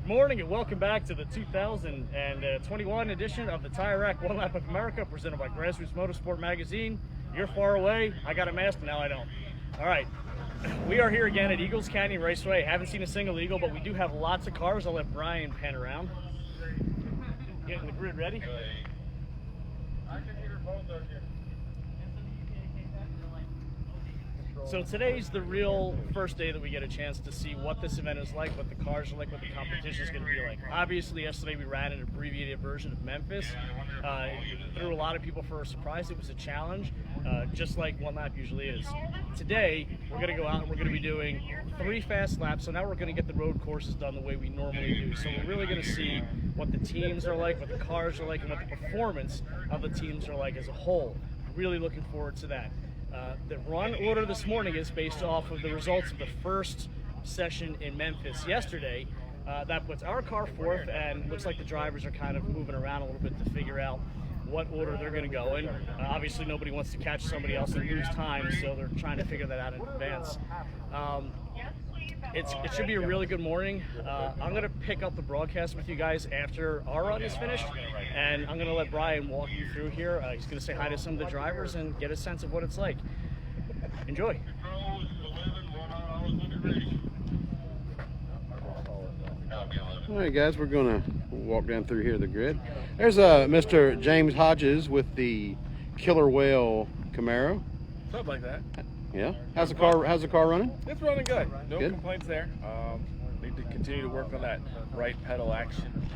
Good morning and welcome back to the 2021 edition of the Tire Rack One Lap of America, presented by Grassroots Motorsport Magazine. You're far away. I got a mask, now I don't. All right, we are here again at Eagles Canyon Raceway. Haven't seen a single Eagle, but we do have lots of cars. I'll let Brian pan around. Getting the grid ready. I can hear both of you. So today's the real first day that we get a chance to see what this event is like, what the cars are like, what the competition is going to be like. Obviously, yesterday we ran an abbreviated version of Memphis. Threw a lot of people for a surprise. It was a challenge, just like one lap usually is. Today, we're going to go out and we're going to be doing 3 fast laps. So now we're going to get the road courses done the way we normally do. So we're really going to see what the teams are like, what the cars are like, and what the performance of the teams are like as a whole. Really looking forward to that. The run order this morning is based off of the results of the first session in Memphis yesterday. That puts our car fourth, and looks like the drivers are kind of moving around a little bit to figure out what order they're going to go in. Obviously, nobody wants to catch somebody else and lose time, so they're trying to figure that out in advance. It should be a really good morning. I'm going to pick up the broadcast with you guys after our run is finished, and I'm going to let Brian walk you through here. He's going to say hi to some of the drivers and get a sense of what it's like. Enjoy. All right, guys, we're going to walk down through here the grid. There's Mr. James Hodges with the Killer Whale Camaro. Something like that. Yeah. How's the car running? It's running good. No Good. complaints there. Need to continue to work on that right pedal action.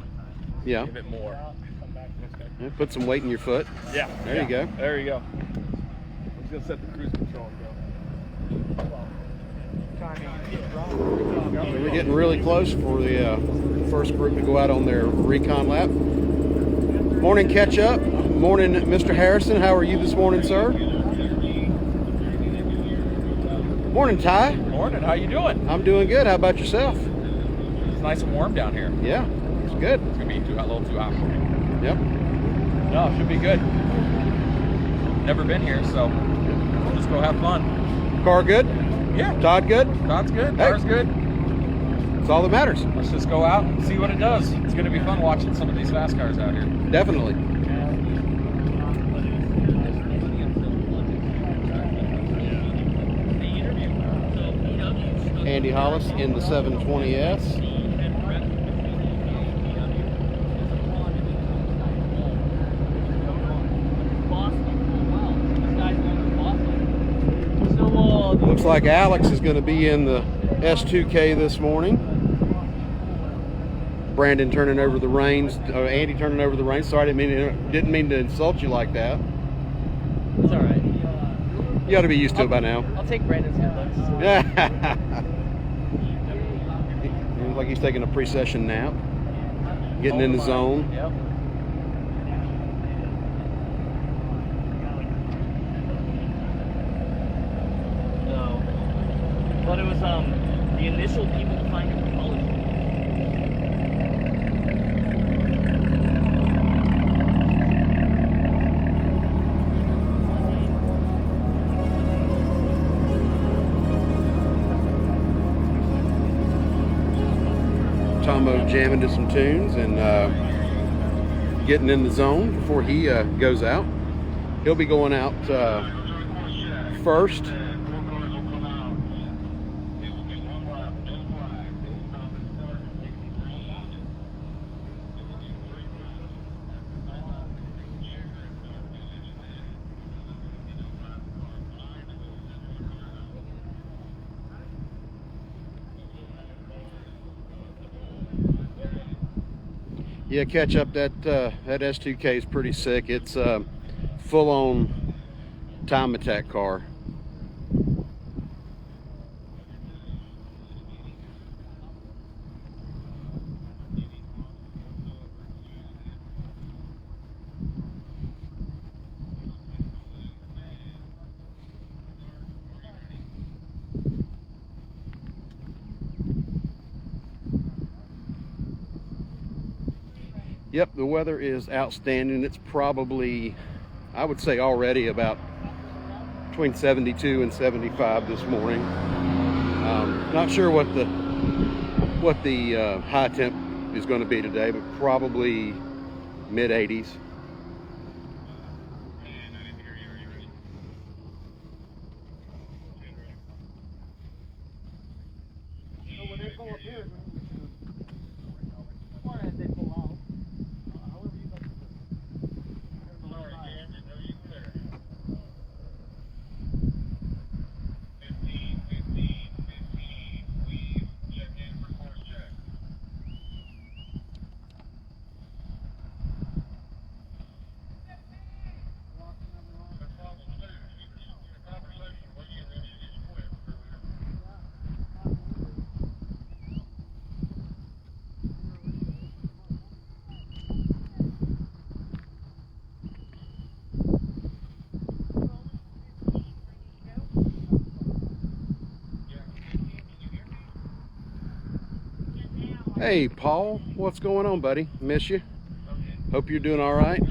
Yeah. Give it more. Yeah, put some weight in your foot. Yeah. There you go. There you go. I'm just gonna set the cruise control and go. So we're getting really close for the first group to go out on their recon lap. Morning, catch up. Morning, Mr. Harrison. How are you this morning, sir? Morning, Ty. Morning, how you doing? I'm doing good. How about yourself? It's nice and warm down here. Yeah, it's good. It's gonna be a little too hot for me. Yep. No, it should be good. Never been here, so we'll just go have fun. Car good? Yeah. Todd good? Todd's good, Hey. car's good. That's all that matters. Let's just go out and see what it does. It's gonna be fun watching some of these fast cars out here. Definitely. Andy Hollis in the 720S. Looks like Alex is going to be in the S2K this morning. Brandon turning over the reins, Andy turning over the reins. Sorry, didn't mean to insult you like that. It's all right. You ought to be used to it by now. I'll take Brandon's headlights. Seems like he's taking a pre-session nap, getting in the zone. Yep. No. But it was the initial people to find it from college. Tombo jamming to some tunes and getting in the zone before he goes out. He'll be going out first. Yeah, catch up. That S2K is pretty sick. It's full-on time attack car. Yep, the weather is outstanding. It's probably, I would say, already about between 72 and 75 this morning. Not sure what the high temp is going to be today, but probably mid 80s. Hey, Paul, what's going on, buddy? Miss you. Hope you're doing all right.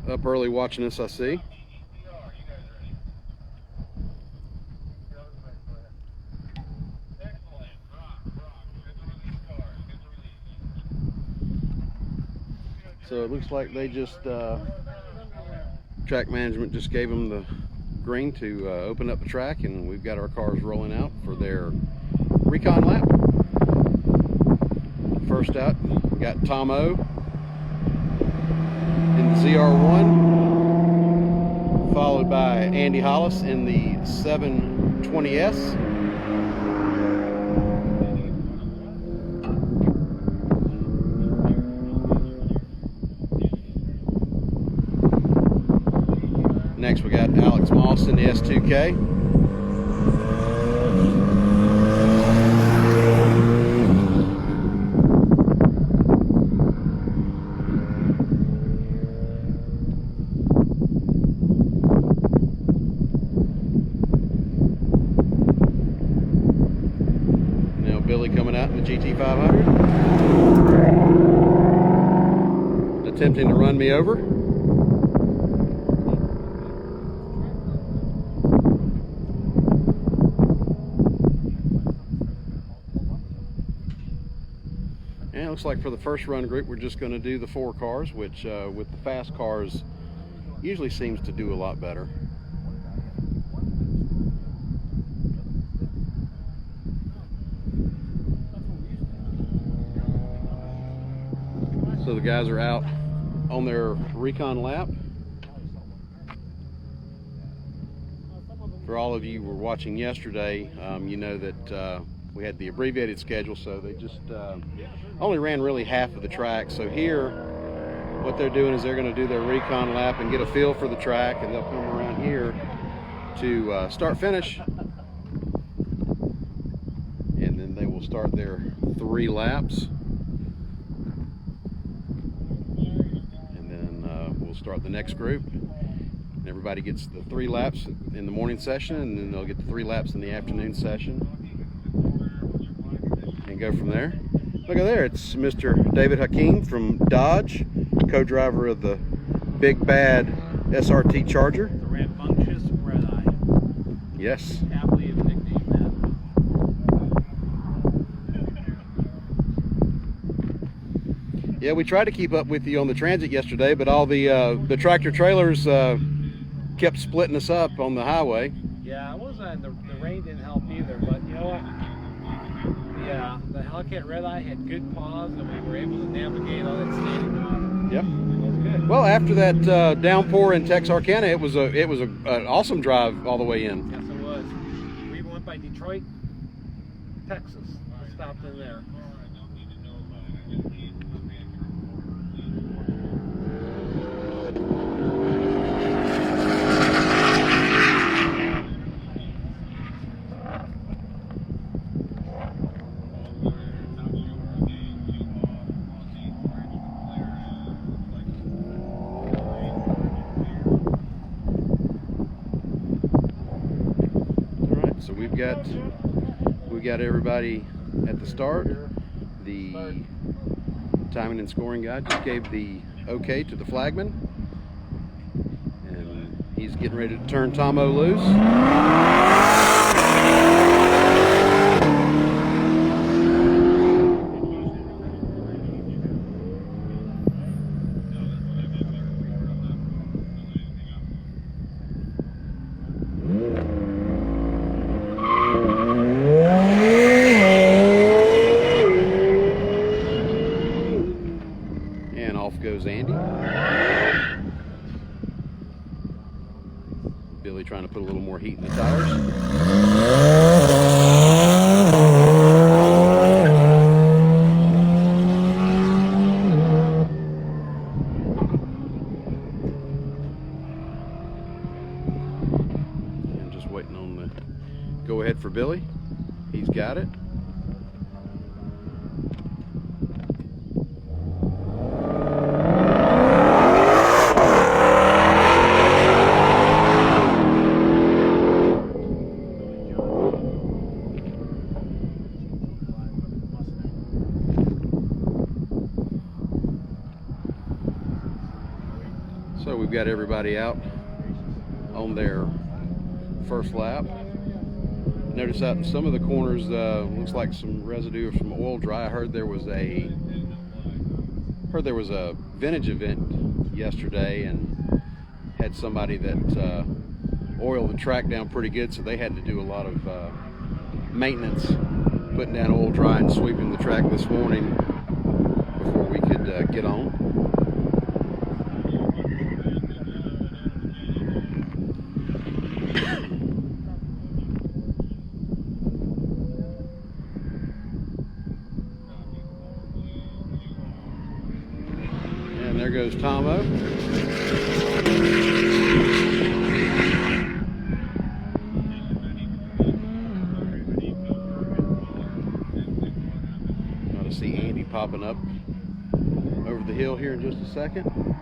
Up early watching us, I see. So it looks like they just, track management just gave them the green to open up the track, and we've got our cars rolling out for their recon lap. First out, we got Tom O in the ZR1, followed by Andy Hollis in the 720S. Next, we got Alex Moss in the S2K. Billy coming out in the GT500, attempting to run me over. And it looks like for the first run group, we're just going to do the 4 cars, which with the fast cars usually seems to do a lot better. So the guys are out on their recon lap. For all of you who were watching yesterday, you know that we had the abbreviated schedule, so they just only ran really half of the track. So here, what they're doing is they're going to do their recon lap and get a feel for the track, and they'll come around here to start finish, and then they will start their 3 laps. We'll start the next group. Everybody gets the 3 laps in the morning session, and then they'll get the 3 laps in the afternoon session, and go from there. Look at there, it's Mr. David Hakeem from Dodge, co-driver of the big bad SRT Charger. The rambunctious Red Eye. Yes. Happily have nicknamed that. Yeah, we tried to keep up with you on the transit yesterday, but all the tractor trailers kept splitting us up on the highway. Yeah, it wasn't. The rain didn't help either, but you know what? The Hellcat Red Eye had good pause, and we were able to navigate all that standing. Yep. It was good. Well, after that downpour in Texarkana, it was an awesome drive all the way in. Yes, it was. We even went by Detroit, Texas. We stopped in there. So we've got everybody at the start. The timing and scoring guy just gave the okay to the flagman, and he's getting ready to turn Tomo loose. goes Andy. Billy trying to put a little more heat in the tires. And just waiting on the go ahead for Billy. He's got it. So we've got everybody out on their first lap. Notice out in some of the corners, looks like some residue of some oil dry. I heard there was a vintage event yesterday and had somebody that oiled the track down pretty good, so they had to do a lot of maintenance, putting down oil dry and sweeping the track this morning before we could get on. And there goes Tomo. Got to see Andy popping up over the hill here in just a second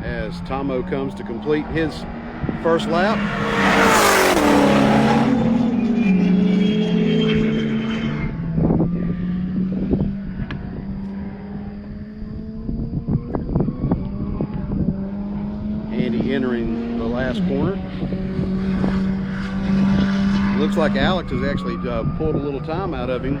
as Tomo comes to complete his first lap. Andy entering the last corner. Looks like Alex has actually pulled a little time out of him.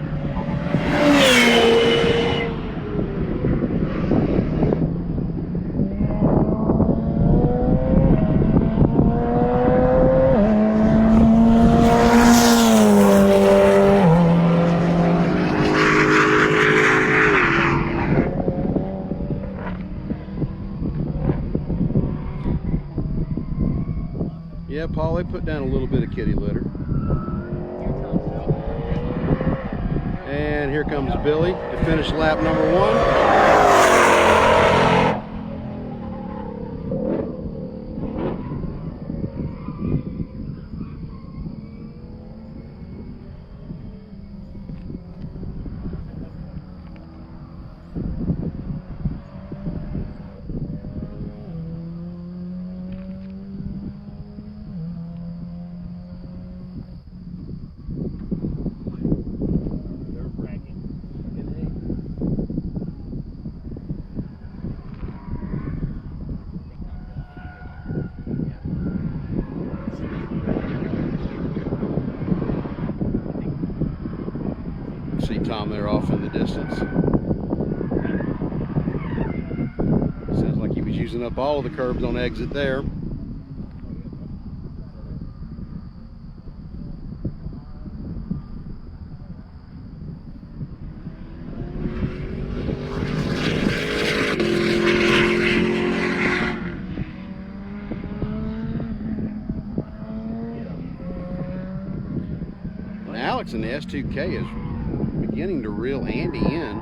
Yeah, Paul, they put down a little bit of kitty litter. And here comes Billy to finish lap number 1. See Tom there off in the distance. Sounds like he was using up all of the curbs on exit there. Well, Alex in the S2K is beginning to reel Andy in.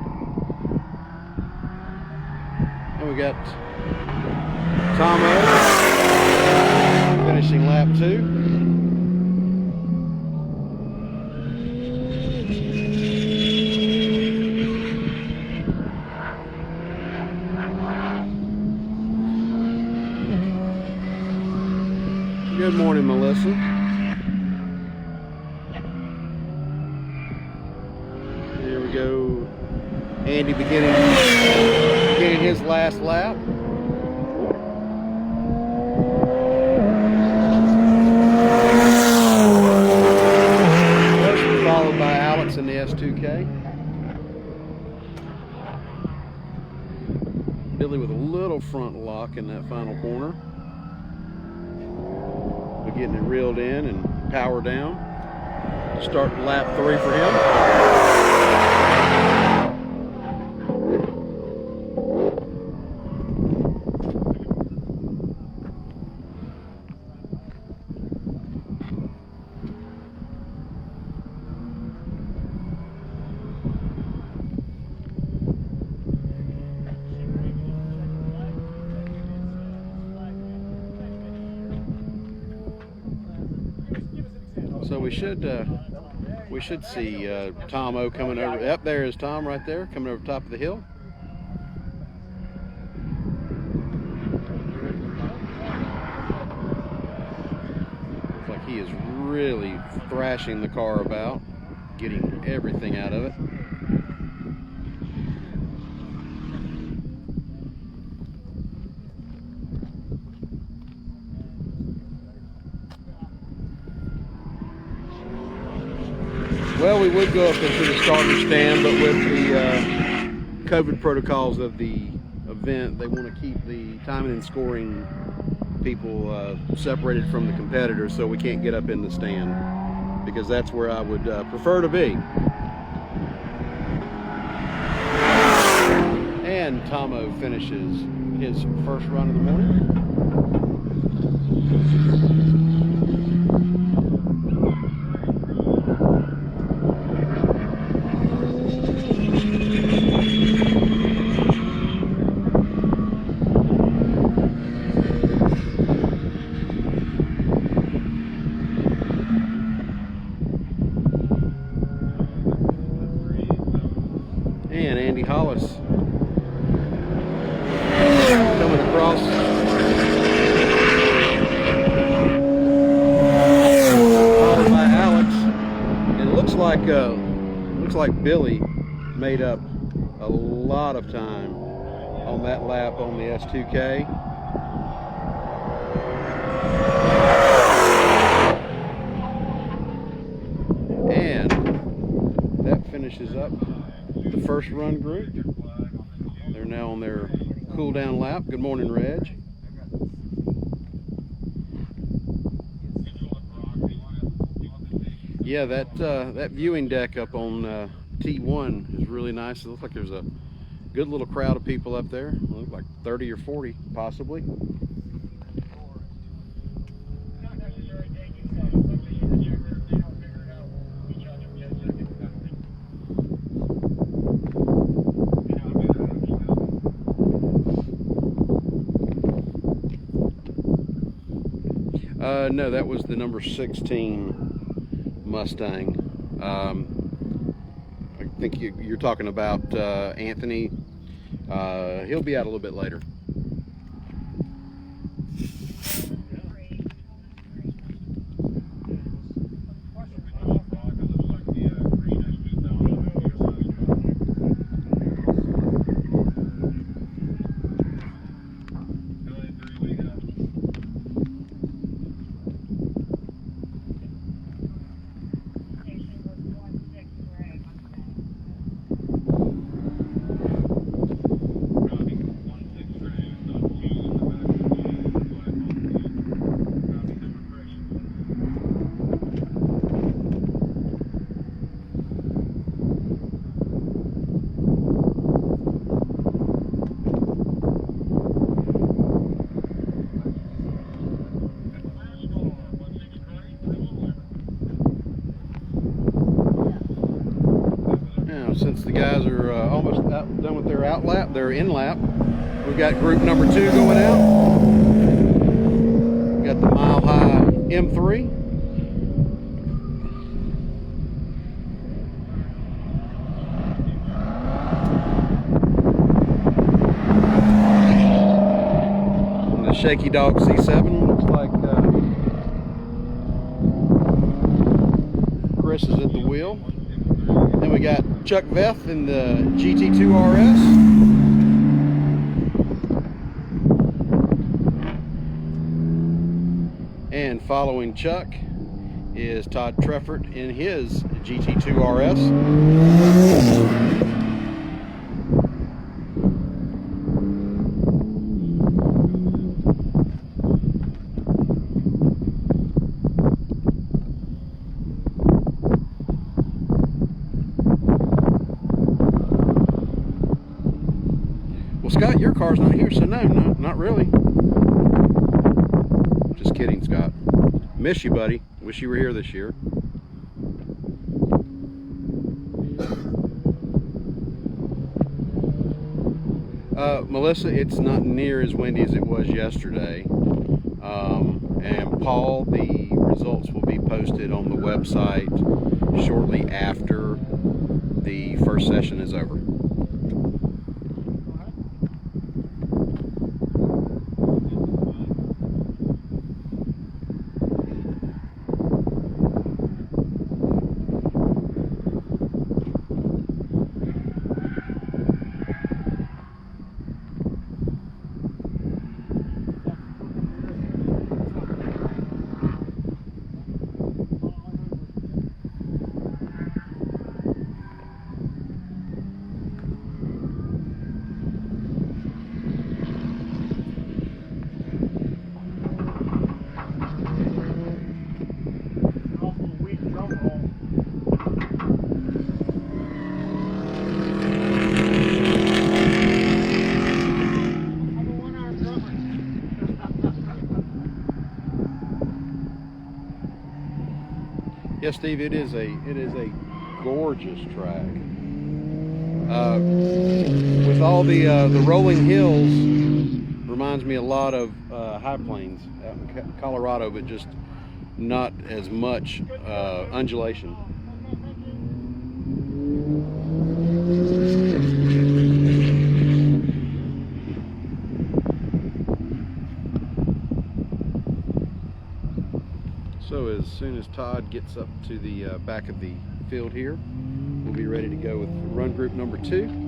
And we got Tomo finishing lap 2. Good morning, Melissa. There we go. Andy beginning his last lap. Followed by Alex in the S2K. Billy with a little front lock in that final corner. We're getting it reeled in and power down. Start lap 3 for him. So we should see Tom O coming over. Up there is Tom right there, coming over top of the hill. Looks like he is really thrashing the car about, getting everything out of it. Well, we would go up into the starter stand, but with the COVID protocols of the event, they want to keep the timing and scoring people separated from the competitors, so we can't get up in the stand, because that's where I would prefer to be. And Tomo finishes his first run of the morning. And Andy Hollis coming across. Followed by Alex. And it looks like Billy made up a lot of time on that lap on the S2K. And that finishes up the first run group. They're now on their cool down lap. Good morning, Reg. Yeah, that viewing deck up on T1 is really nice. It looks like there's a good little crowd of people up there. It looks like 30 or 40 possibly. No, that was the number 16 Mustang. I think you're talking about Anthony. He'll be out a little bit later. Since the guys are almost done with their out lap, their in lap, we've got group number 2 going out. We've got the Mile High M3. And the Shaky Dog C7 looks like Chris is at the wheel. Then we got Chuck Veth in the GT2 RS. And following Chuck is Todd Treffert in his GT2 RS. Well, Scott, your car's not here, so no, not really. Just kidding, Scott. Miss you, buddy. Wish you were here this year. Melissa, it's not near as windy as it was yesterday. And Paul, the results will be posted on the website shortly after the first session is over. Yes, Steve, it is a gorgeous track. With all the rolling hills, reminds me a lot of High Plains out in Colorado, but just not as much undulation. So as soon as Todd gets up to the back of the field here, we'll be ready to go with run group number 2.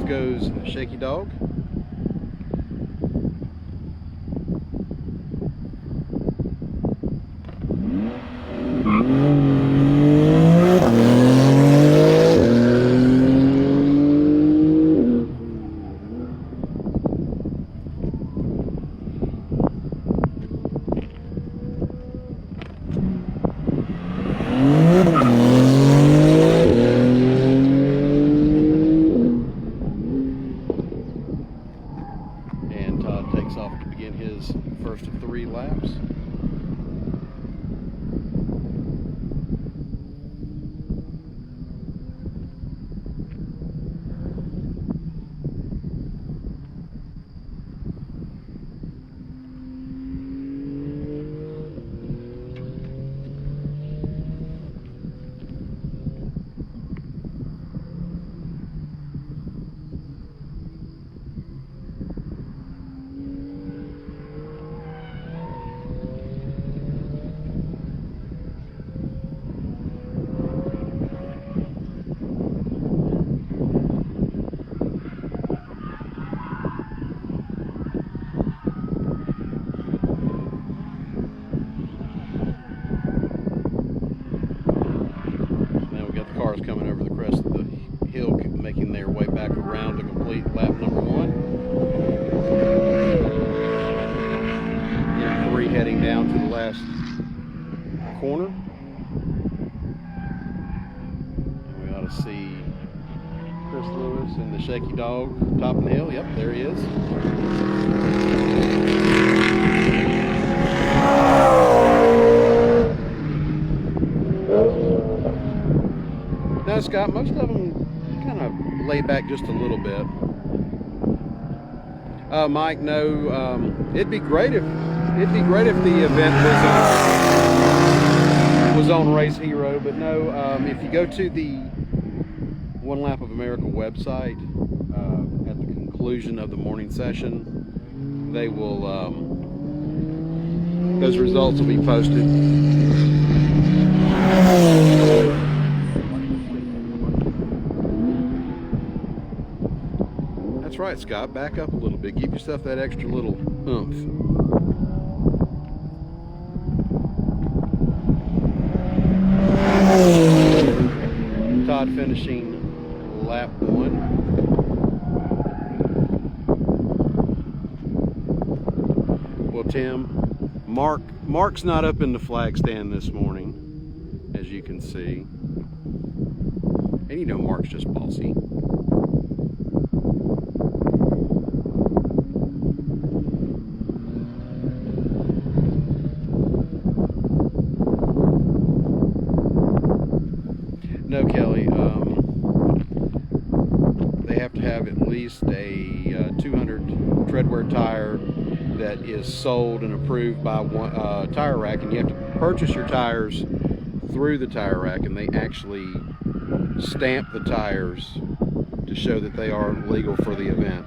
Goes Shaky Dog. Off to begin his first of 3 laps. Cars coming over the crest of the hill, making their way back around to complete lap number 1. And 3 heading down to the last corner. And we ought to see Chris Lewis and the Shaky Dog topping the hill. Yep, there he is. Now, Scott, most of them kind of laid back just a little bit. Mike, no, it'd be great if the event was on Race Hero, but no. If you go to the One Lap of America website at the conclusion of the morning session, they will those results will be posted. That's right, Scott. Back up a little bit. Give yourself that extra little oomph. Todd finishing lap 1. Tim. Mark's not up in the flag stand this morning, as you can see. And you know Mark's just bossy. No, Kelly, they have to have at least a 200 treadwear tire that is sold and approved by Tire Rack, and you have to purchase your tires through the Tire Rack, and they actually stamp the tires to show that they are legal for the event.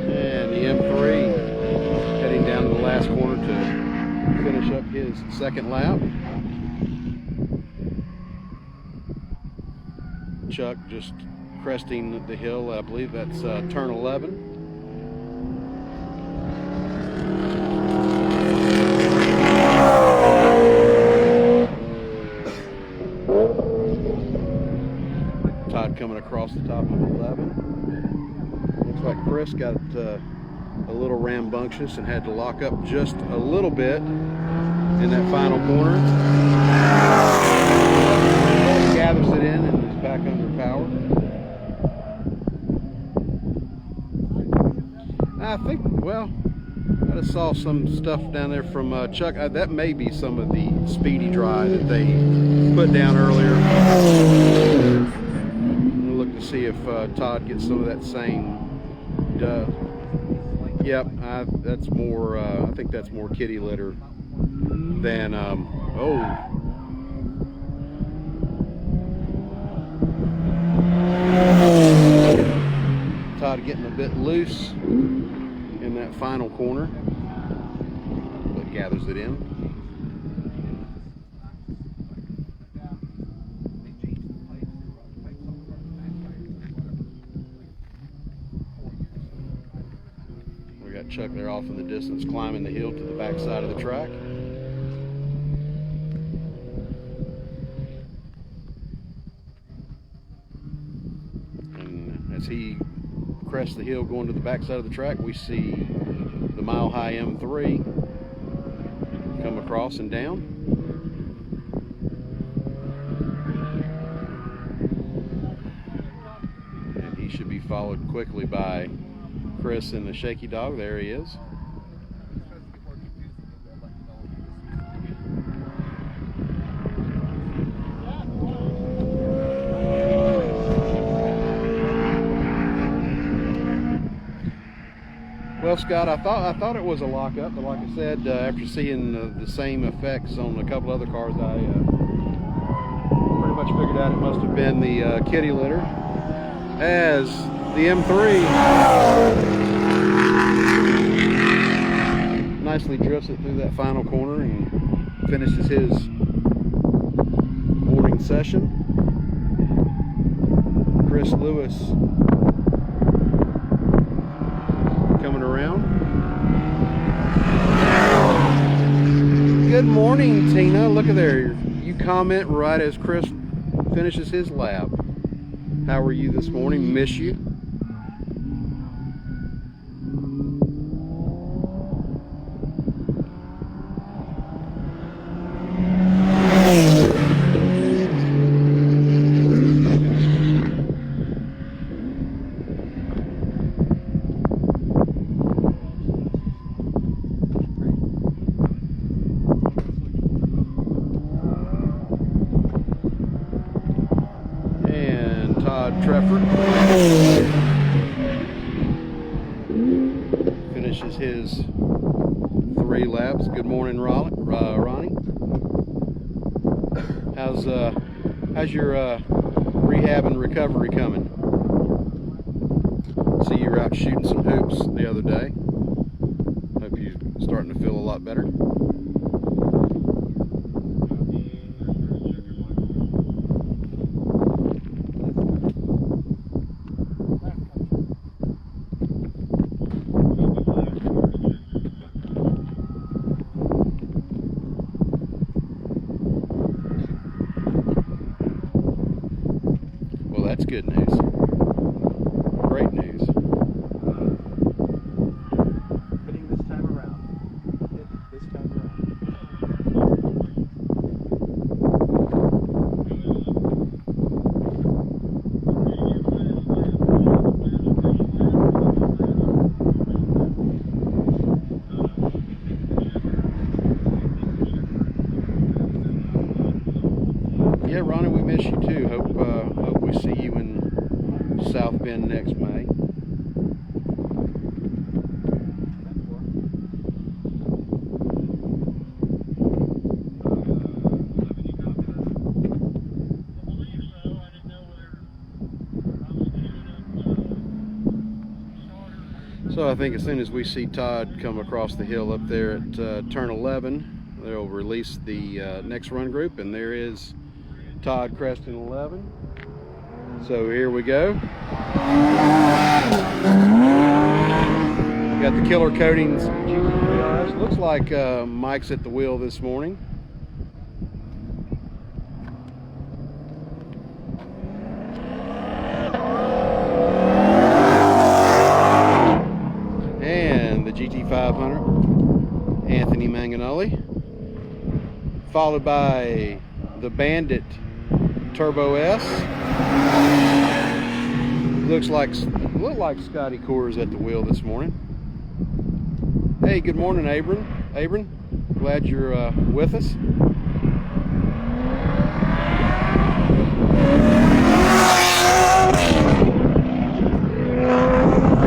And the M3 heading down to the last corner to finish up his second lap. Chuck just cresting the hill. I believe that's turn 11. Todd coming across the top of 11. Looks like Chris got a little rambunctious and had to lock up just a little bit in that final corner. Gathers it in and is back under power. I think, well, I just saw some stuff down there from Chuck. That may be some of the speedy dry that they put down earlier. We'll look to see if Todd gets some of that same dust. Yep, that's more, I think that's more kitty litter than, Todd getting a bit loose in that final corner, but gathers it in. We got Chuck there off in the distance climbing the hill to the back side of the track. And as he crests the hill going to the back side of the track, we see the Mile High M3 come across and down. And he should be followed quickly by Chris and the Shaky Dog. There he is. Well, Scott, I thought it was a lockup, but like I said, after seeing the same effects on a couple other cars, I pretty much figured out it must have been the kitty litter, as the M3 nicely drifts it through that final corner and finishes his morning session. Chris Lewis coming around. Good morning, Tina. Look at there. You comment right as Chris finishes his lap. How are you this morning? Miss you. Todd Treffert finishes his 3 laps. Good morning, Ronnie. How's your rehab and recovery coming? See, you were out shooting some hoops the other day. Hope you're starting to feel a lot better. good news. Great news. Hitting this time around. Hit this time around. Yeah, Ronnie, we miss you too. Hope we see you in South Bend next May. So I think as soon as we see Todd come across the hill up there at turn 11, they'll release the next run group, and there is Todd cresting 11. So here we go. Got the Killer Coatings GT3RS. Looks like Mike's at the wheel this morning. And the GT500, Anthony Manganelli. Followed by the Bandit Turbo S. Looked like Scotty Coors at the wheel this morning. Hey, good morning, Abram. Glad you're with us.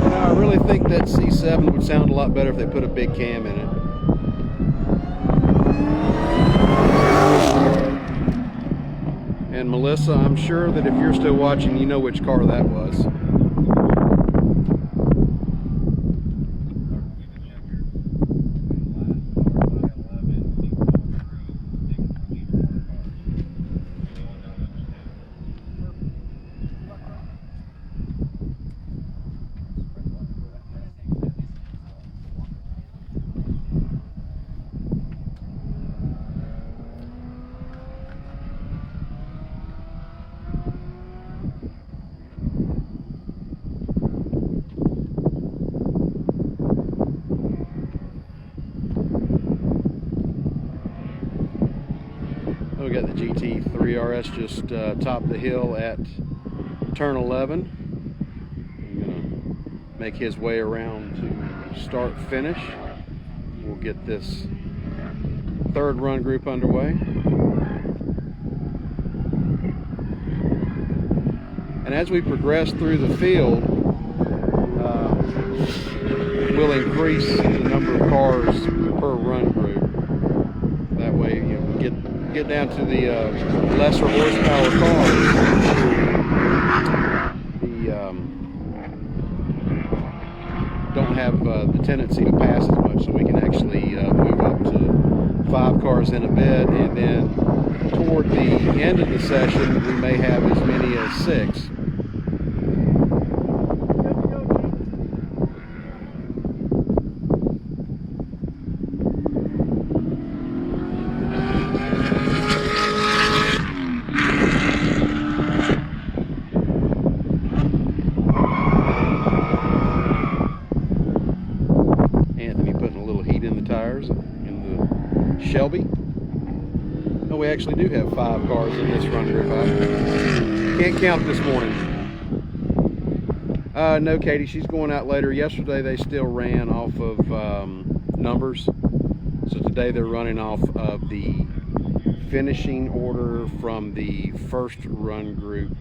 I really think that C7 would sound a lot better if they put a big cam in it. And Melissa, I'm sure that if you're still watching, you know which car that was. We got the GT3RS just top the hill at turn 11. He's gonna make his way around to start finish. We'll get this third run group underway. And as we progress through the field, we'll increase the number of cars per run group. That way, you know, we get down to the lesser horsepower cars. Don't have the tendency to pass as much, so we can actually move up to 5 cars in a bed, and then toward the end of the session we may have as many as 6. Shelby. No, we actually do have 5 cars in this run group. I can't count this morning. No, Katie, she's going out later. Yesterday they still ran off of numbers. So today they're running off of the finishing order from the first run group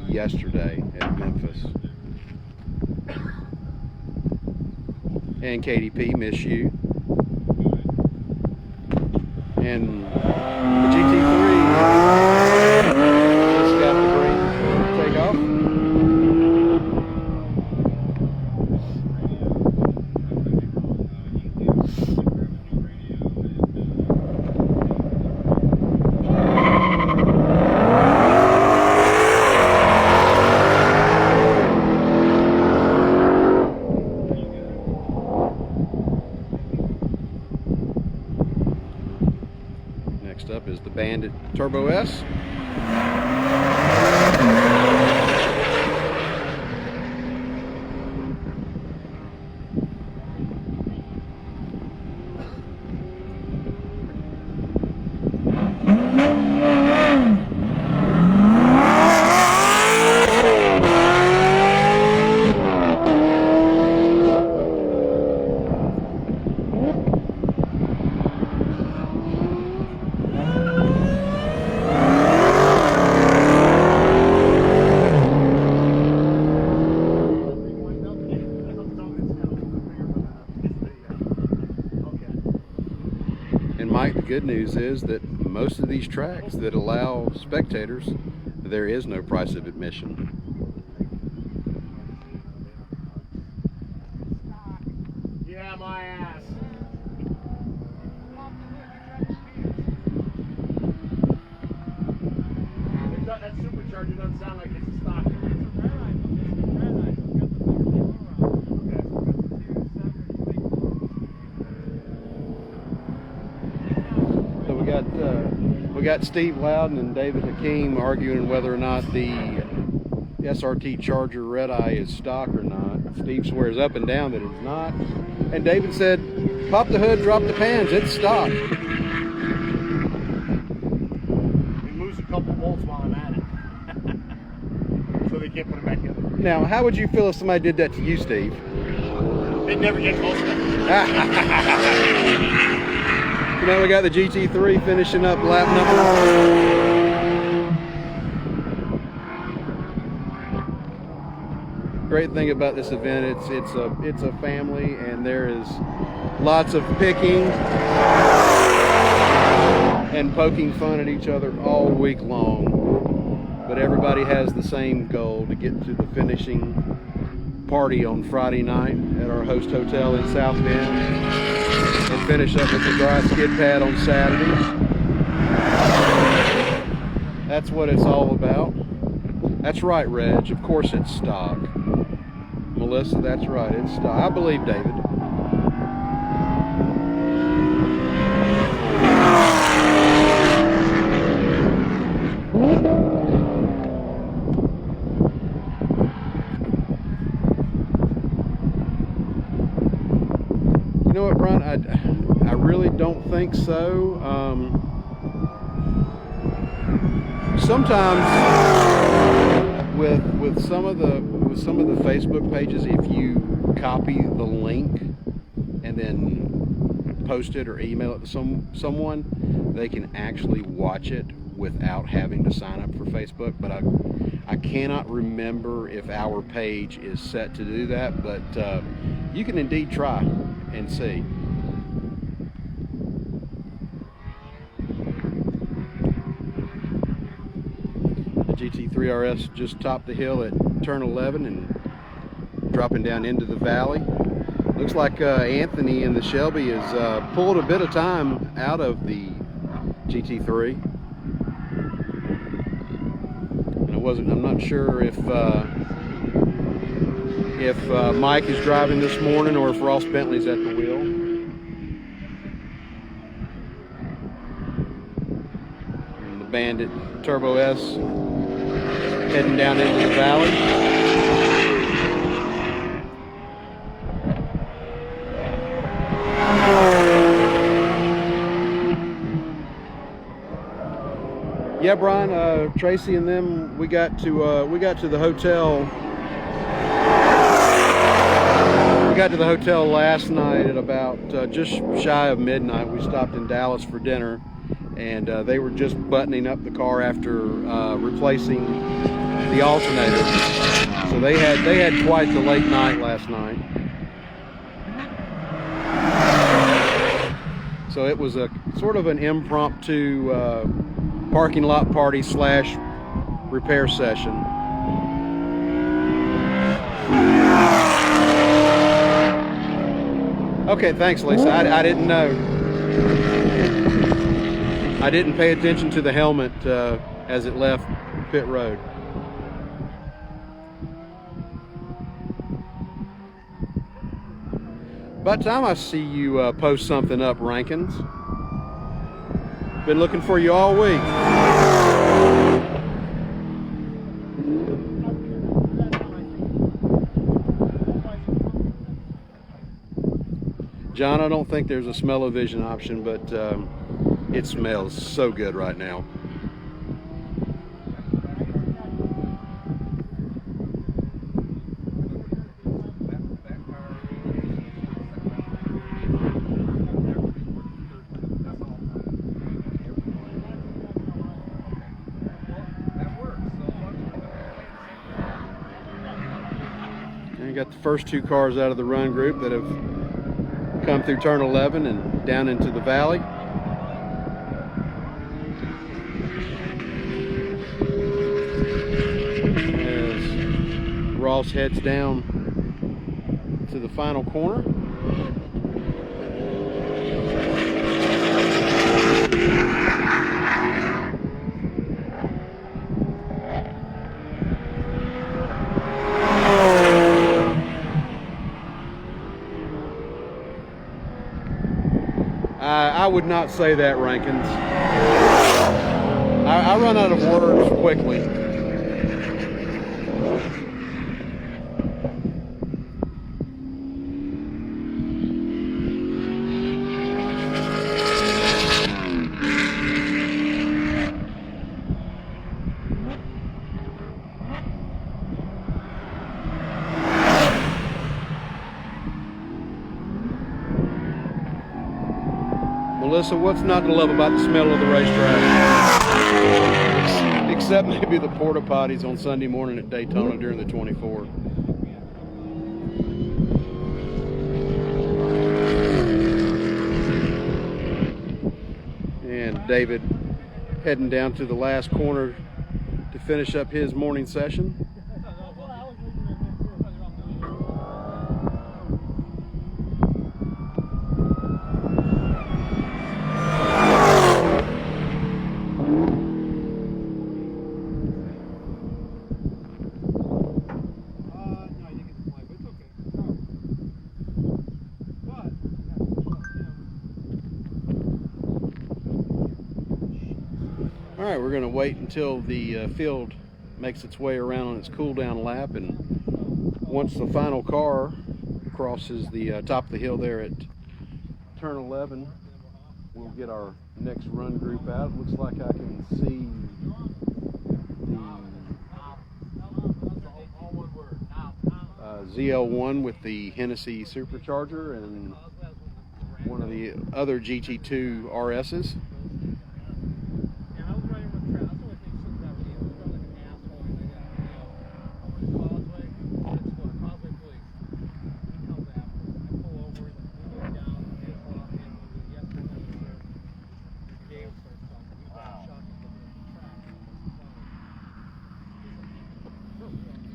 yesterday at Memphis. And Katie P, miss you. And the GT3 just got the green take off. Next up is the Bandit Turbo S. Mike, the good news is that most of these tracks that allow spectators, there is no price of admission. Yeah, my ass. That supercharger doesn't sound like it's a stock. So we got Steve Loudon and David Hakeem arguing whether or not the SRT Charger Red Eye is stock or not. Steve swears up and down that it's not. And David said, pop the hood, drop the pans, it's stock. He moves a couple bolts while I'm at it. So they can't put it back in. Now, how would you feel if somebody did that to you, Steve? They'd never get close enough. You know, we got the GT3 finishing up lap number. Great thing about this event, it's a family, and there is lots of picking and poking fun at each other all week long. But everybody has the same goal, to get to the finishing party on Friday night at our host hotel in South Bend and finish up with the dry skid pad on Saturday. That's what it's all about. That's right, Reg. Of course it's stock. Melissa, that's right. It's stock. I believe David. You know what, Brian? I really don't think so. Sometimes with some of the Facebook pages, if you copy the link and then post it or email it to someone, they can actually watch it without having to sign up for Facebook. But I cannot remember if our page is set to do that, but you can indeed try and see. GT3 RS just topped the hill at turn 11 and dropping down into the valley. Looks like Anthony in the Shelby has pulled a bit of time out of the GT3. And I'm not sure if Mike is driving this morning or if Ross Bentley's at the wheel. And the Bandit Turbo S heading down into the valley. Yeah, Brian, Tracy and them, we got to the hotel. We got to the hotel last night at about just shy of midnight. We stopped in Dallas for dinner, and they were just buttoning up the car after replacing the alternator. So they had quite the late night last night. So it was a sort of an impromptu parking lot party / repair session. Okay, thanks, Lisa. I didn't know. I didn't pay attention to the helmet as it left pit road. About time I see you post something up, Rankins. Been looking for you all week. John, I don't think there's a smell-o-vision option, but it smells so good right now. Got the first two cars out of the run group that have come through turn 11 and down into the valley. Ross heads down to the final corner. I would not say that, Rankins. I run out of words quickly. Melissa, what's not to love about the smell of the racetrack? Except maybe the porta potties on Sunday morning at Daytona during the 24. And David heading down to the last corner to finish up his morning session. All right, we're going to wait until the field makes its way around on its cool down lap, and once the final car crosses the top of the hill there at turn 11, we'll get our next run group out. It looks like I can see the ZL1 with the Hennessy supercharger and one of the other GT2 RS's.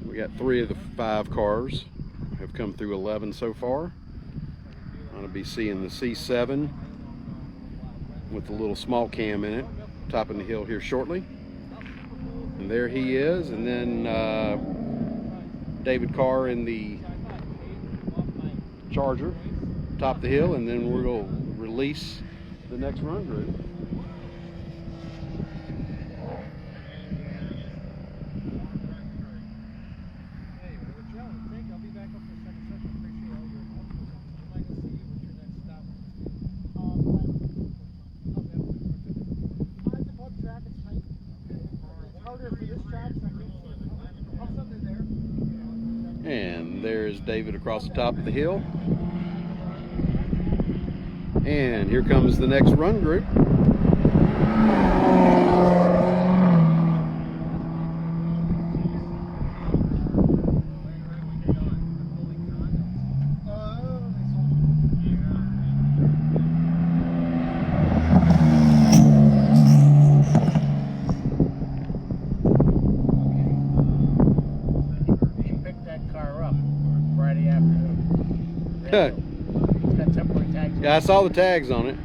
We got 3 of the 5 cars have come through 11 so far. I'm going to be seeing the C7 with the little small cam in it, topping the hill here shortly. And there he is, and then David Carr in the Charger, top the hill, and then we're going to release the next run group. And there's David across the top of the hill. And here comes the next run group. Yeah, I saw the tags on it.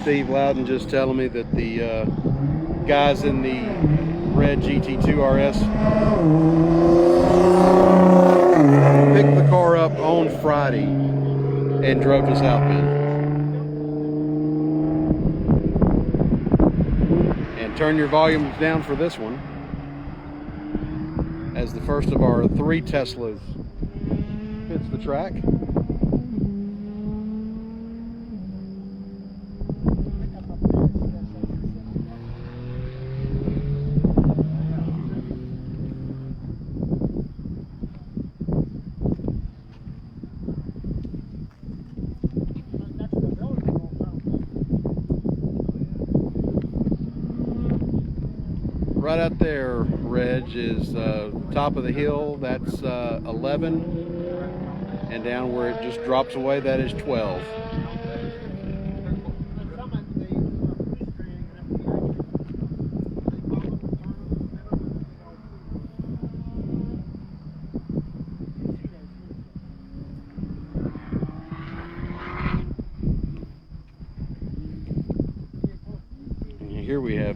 Steve Loudon just telling me that the guys in the red GT2 RS picked the car up on Friday and drove to South Bend. And turn your volumes down for this one, as the first of our 3 Teslas hits the track. Right out there, Reg, is top of the hill. That's 11, and down where it just drops away, that is 12.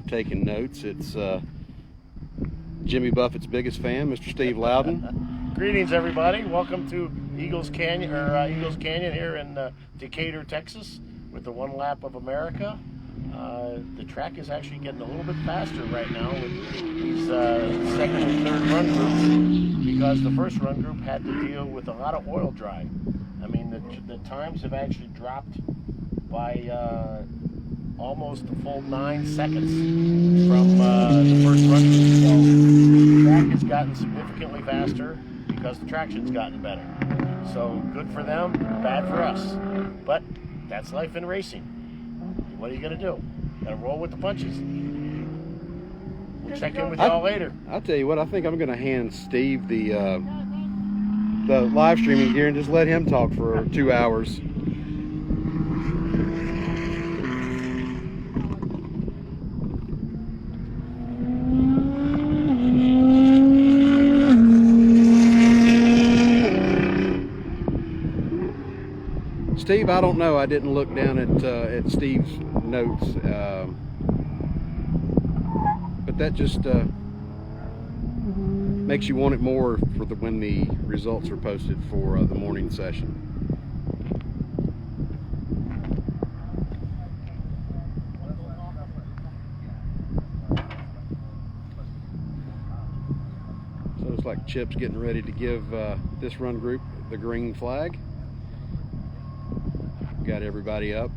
taking notes. It's Jimmy Buffett's biggest fan, Mr. Steve Loudon. Greetings, everybody. Welcome to Eagles Canyon here in Decatur, Texas, with the One Lap of America. The track is actually getting a little bit faster right now with these second and third run groups, because the first run group had to deal with a lot of oil dry. I mean, the times have actually dropped by almost a full 9 seconds from the first run group. So the track has gotten significantly faster because the traction's gotten better. So good for them, bad for us. But that's life in racing. What are you going to do? Got to roll with the punches. We'll check in with y'all later. I'll tell you what, I think I'm going to hand Steve the live streaming gear and just let him talk for 2 hours. Steve, I don't know. I didn't look down at Steve's notes, but that just makes you want it more for when the results are posted for the morning session. So it's like Chip's getting ready to give this run group the green flag. Got everybody up,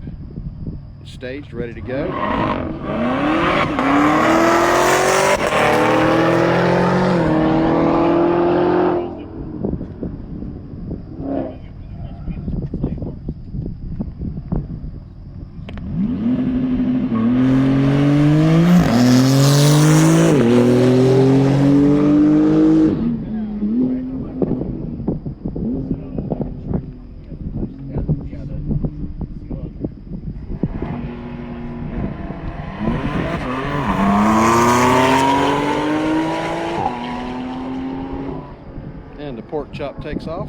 staged, ready to go. And the pork chop takes off.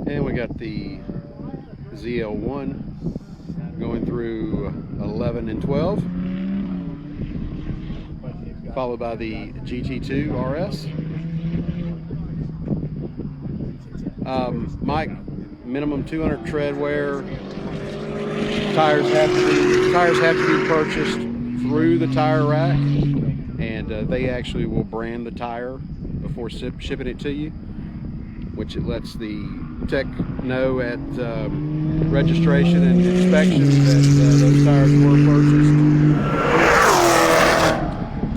And we got the ZL1 going through 11 and 12, followed by the GT2 RS. Mike, minimum 200 tread wear. Tires have to be purchased through the tire rack, and they actually will brand the tire before shipping it to you, which it lets the tech know at registration and inspection that those tires were purchased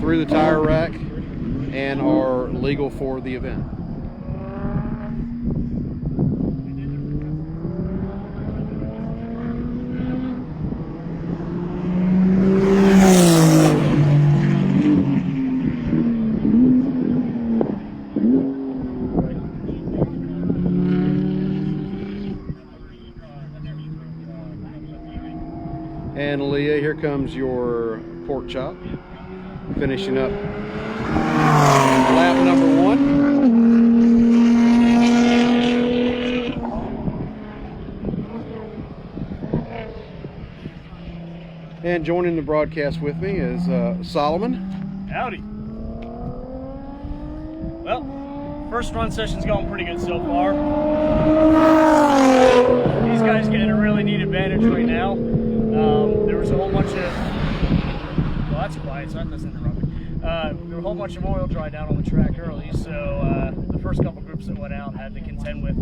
through the tire rack and are legal for the event. And Leah, here comes your pork chop, finishing up lap number 1. And joining the broadcast with me is Solomon. Howdy. Well, first run session's going pretty good so far. These guys getting a really neat advantage right now. There was a whole bunch of, well, that's quiet, so that doesn't interrupt me. There were a whole bunch of oil dry down on the track early, so the first couple groups that went out had to contend with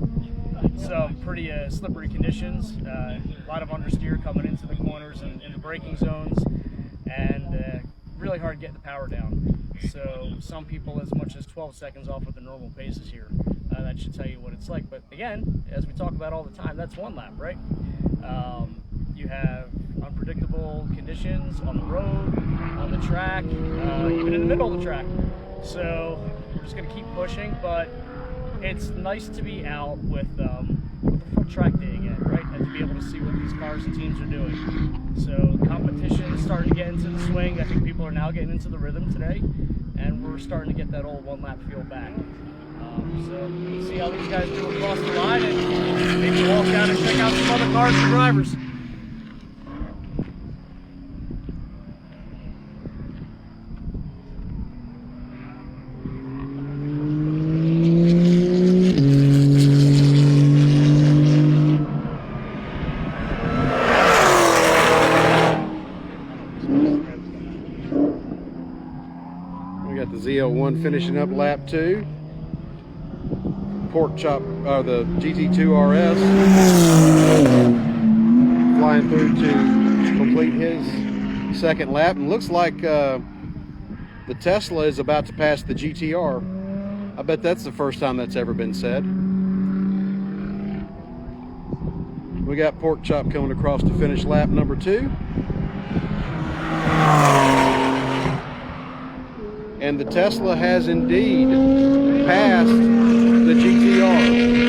some pretty slippery conditions. A lot of understeer coming into the corners and in the braking zones, and really hard getting the power down. So some people as much as 12 seconds off of the normal paces here. That should tell you what it's like. But again, as we talk about all the time, that's one lap, right? You have unpredictable conditions on the road, on the track, even in the middle of the track. So we're just going to keep pushing, but it's nice to be out with the full track day again, right? And to be able to see what these cars and teams are doing. So competition is starting to get into the swing. I think people are now getting into the rhythm today, and we're starting to get that old one lap feel back. So we'll see how these guys do across the line, and maybe walk out and check out some other cars and drivers. We got the ZL1 finishing up lap 2. Pork Chop, the GT2 RS, flying through to complete his second lap, and looks like the Tesla is about to pass the GTR. I bet that's the first time that's ever been said. We got Pork Chop coming across to finish lap number 2. And the Tesla has indeed passed the GTR.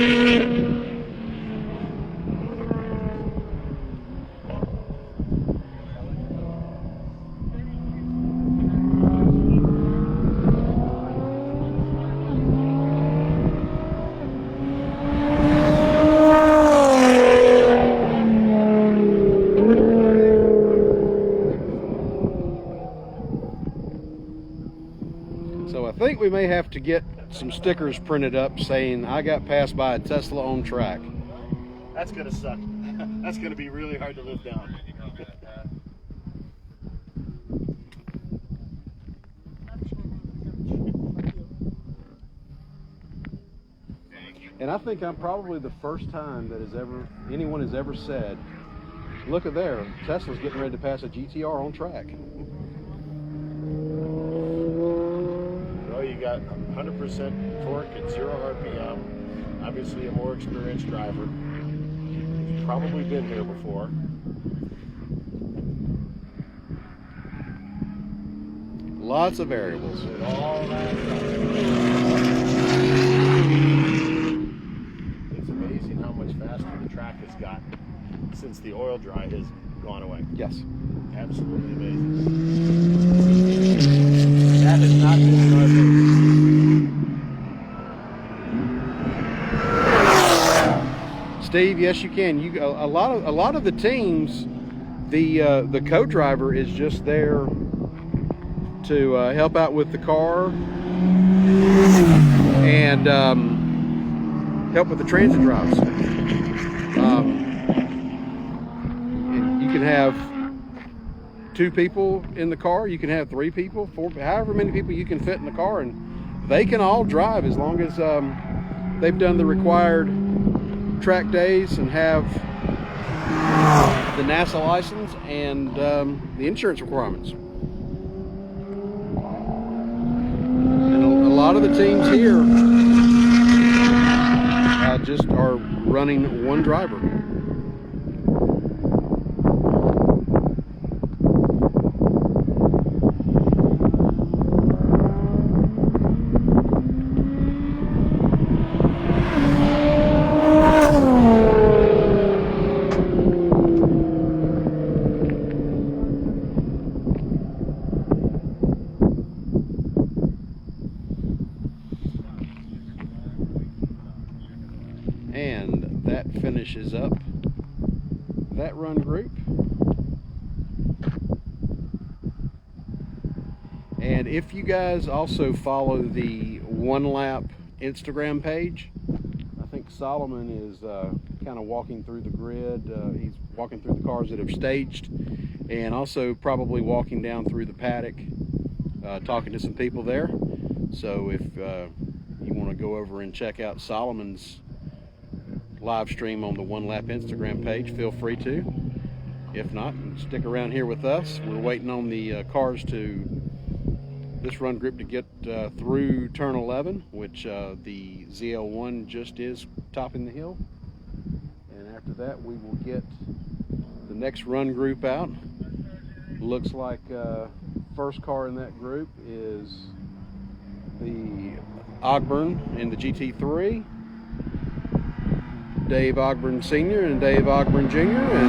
So I think we may have to get some stickers printed up saying I got passed by a Tesla on track. That's gonna suck. That's gonna be really hard to live down. And I think I'm probably the first time that anyone has ever said, look at there, Tesla's getting ready to pass a GTR on track. Well, you got 100% torque at 0 RPM. Obviously a more experienced driver. He's probably been here before. Lots of variables. It all adds up. It's amazing how much faster the track has gotten since the oil dry has gone away. Yes. Absolutely amazing. That has not been in our favor. Steve, yes you can. A lot of the teams, the co-driver is just there to help out with the car and help with the transit drives. You can have 2 people in the car, you can have 3 people, 4, however many people you can fit in the car, and they can all drive as long as they've done the required track days and have the NASA license and the insurance requirements. And a lot of the teams here just are running one driver. And that finishes up that run group. And if you guys also follow the One Lap Instagram page, I think Solomon is kind of walking through the grid. He's walking through the cars that have staged, and also probably walking down through the paddock talking to some people there. So if you want to go over and check out Solomon's live stream on the One Lap Instagram page, feel free to. If not, stick around here with us. We're waiting on the cars this run group to get through turn 11, which the ZL1 just is topping the hill. And after that, we will get the next run group out. Looks like first car in that group is the Ogburn in the GT3. Dave Ogburn Sr. and Dave Ogburn Jr. And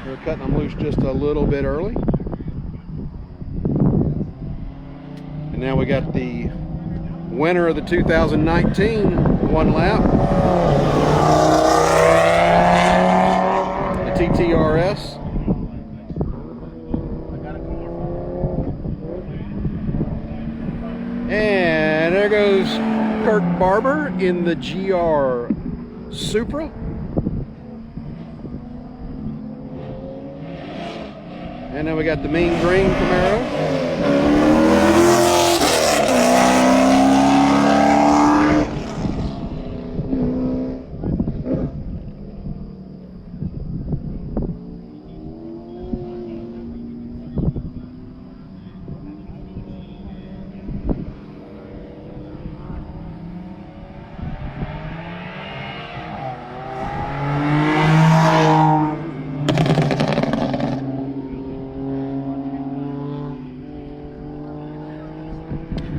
we're cutting them loose just a little bit early. And now we got the winner of the 2019 one lap, the TTRS. And there goes Kurt Barber in the GR Supra. And then we got the mean green Camaro.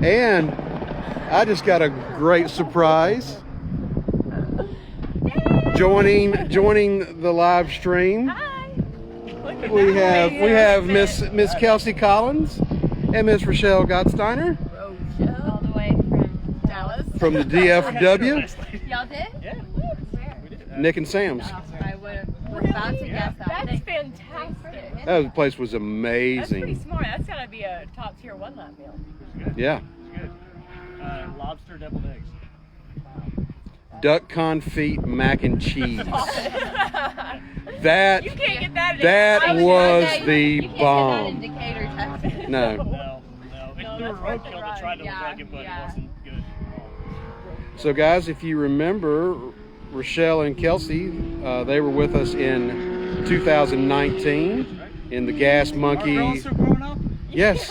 And I just got a great surprise. Joining the live stream. Hi. We have Miss Kelsey Collins and Miss Rochelle Gottsteiner All the way from Dallas. from the DFW. Y'all did? Yeah. Where? Nick and Sam's. I was about to guess that. That's fantastic. That place was That's pretty amazing. smart. That's gotta be a top tier one lap meal. Yeah. It's good. Lobster deviled eggs. Duck confit mac and cheese. That You can't get that. that was the You can't get that bomb. in Decatur, Texas. No. No. No, They that's threw a worth the roadkill to ride. try to Yeah, plug it, but yeah. it wasn't good. So guys, if you remember, Rochelle and Kelsey, they were with us in 2019 in the Gas Monkey. grown up? Yes.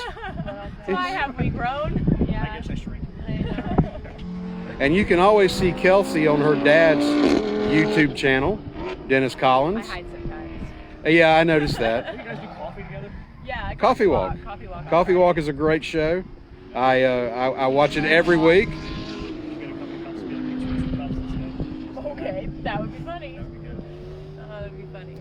Why have we grown? I Yeah. guess I shrink. And you can always see Kelsey on her dad's YouTube channel, Dennis I Collins. hide sometimes. Yeah, I noticed that. You guys do coffee together? Yeah. Coffee Walk. Coffee walk. Coffee Walk is a great show. I watch it every week. You get a couple cups, get a picture cups instead. Okay, that would be funny. That would be funny.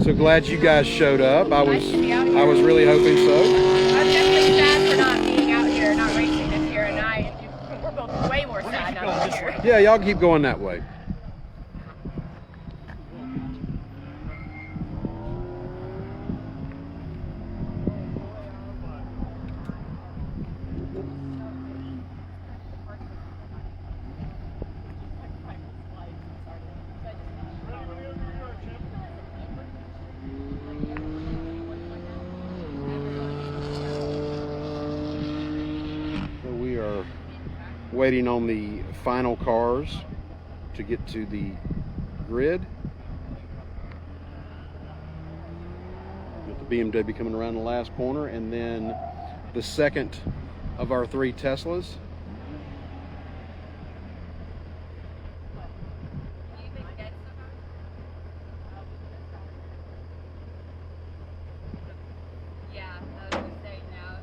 So glad you guys showed up. I was really hoping so. I'm definitely sad for not being out here, not racing this year, and we're both way more sad going not this here. way. Yeah, y'all keep going that way. So we are waiting on the final cars to get to the grid. With the BMW coming around the last corner, and then the second of our three Teslas. Yeah, I was saying now.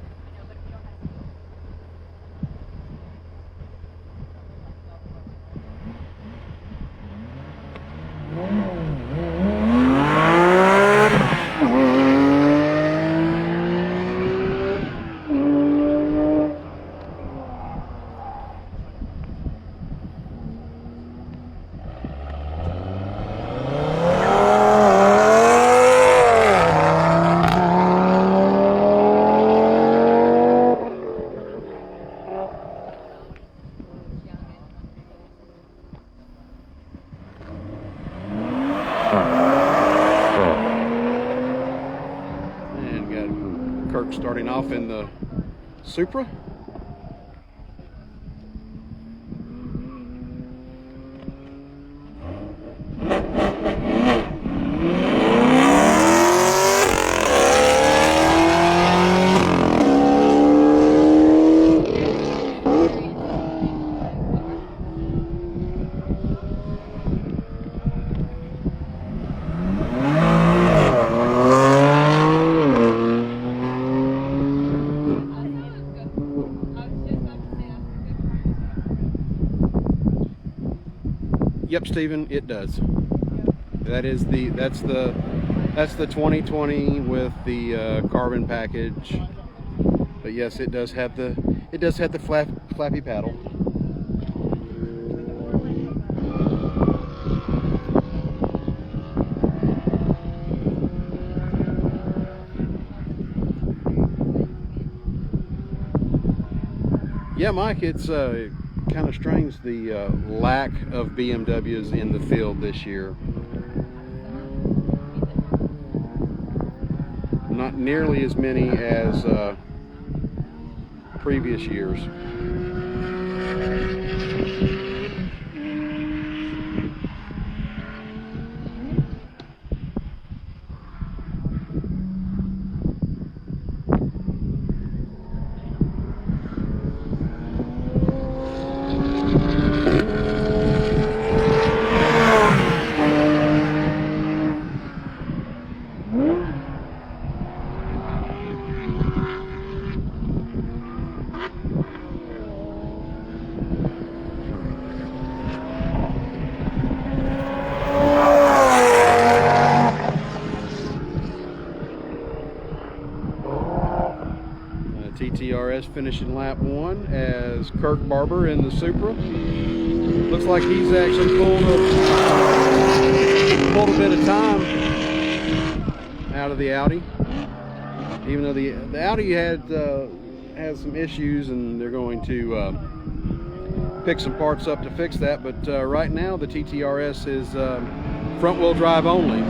off in the Supra. Yep, Stephen, it does. That's the 2020 with the carbon package. But yes, it does have the flappy paddle. Yeah, Mike, it's kind of strange the lack of BMWs in the field this year. Not nearly as many as previous years. TTRS finishing lap 1 as Kirk Barber in the Supra. Looks like he's actually pulled a bit of time out of the Audi. Even though the Audi has some issues, and they're going to pick some parts up to fix that. But right now the TTRS is front-wheel drive only.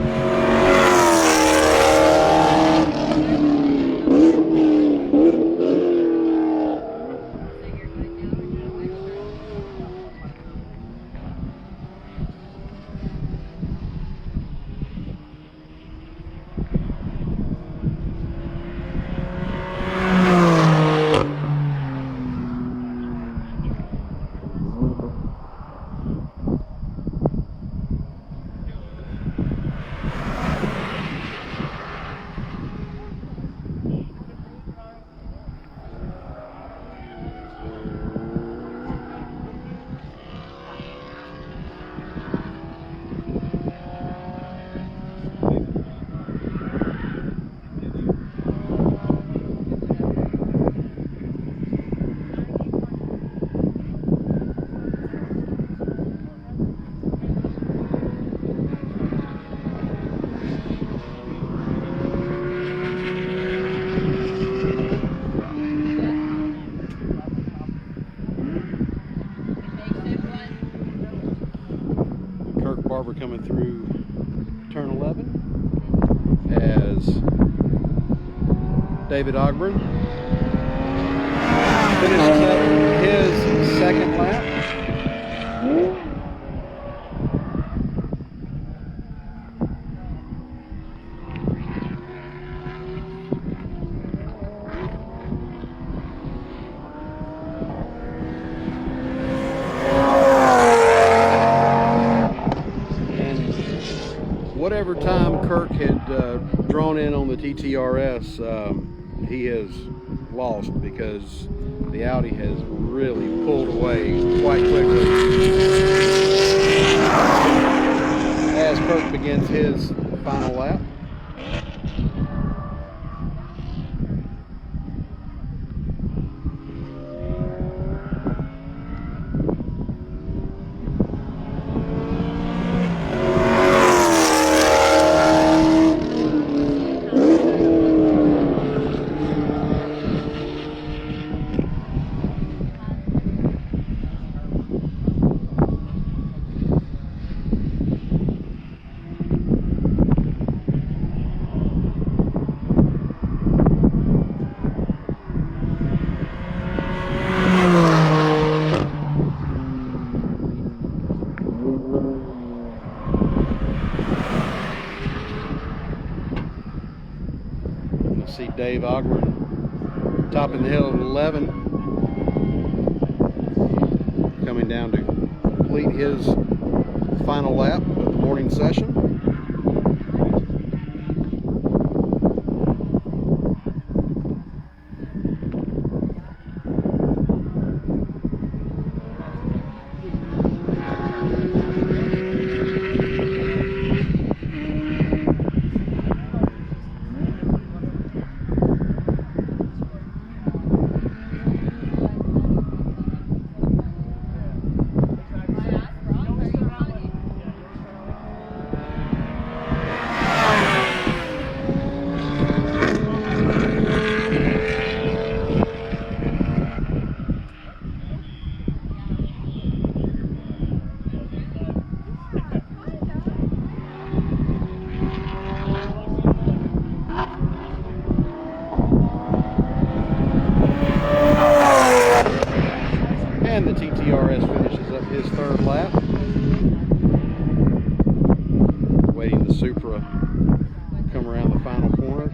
Barber coming through turn 11 as David Ogburn finishes up his second lap. Whatever time Kirk had drawn in on the TTRS, he has lost because the Audi has really pulled away quite quickly as Kirk begins his final lap. Dave Ogren topping the hill at 11, coming down to complete his final lap of the morning session. And the TTRS finishes up his third lap. Waiting the Supra come around the final corner.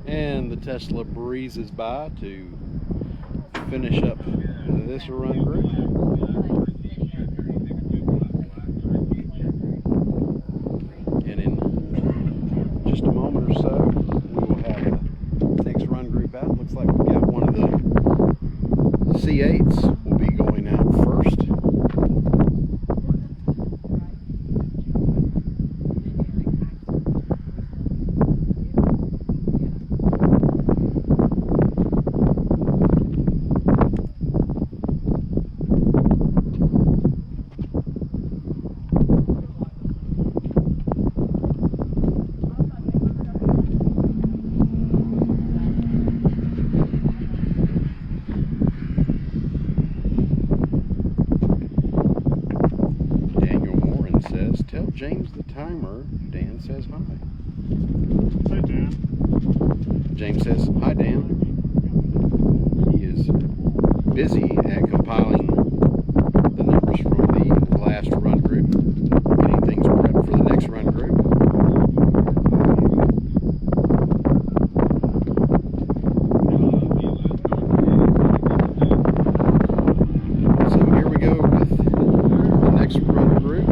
And the Tesla breezes by to finish up this run group. And in just a moment or so, we will have the next run group out. Looks like we've got one of the C8s will be going out first. Tell James the timer. Dan says hi. Hi, Dan. James says hi, Dan. He is busy at compiling the numbers from the last run group, getting things prepped for the next run group. So here we go with the next run group.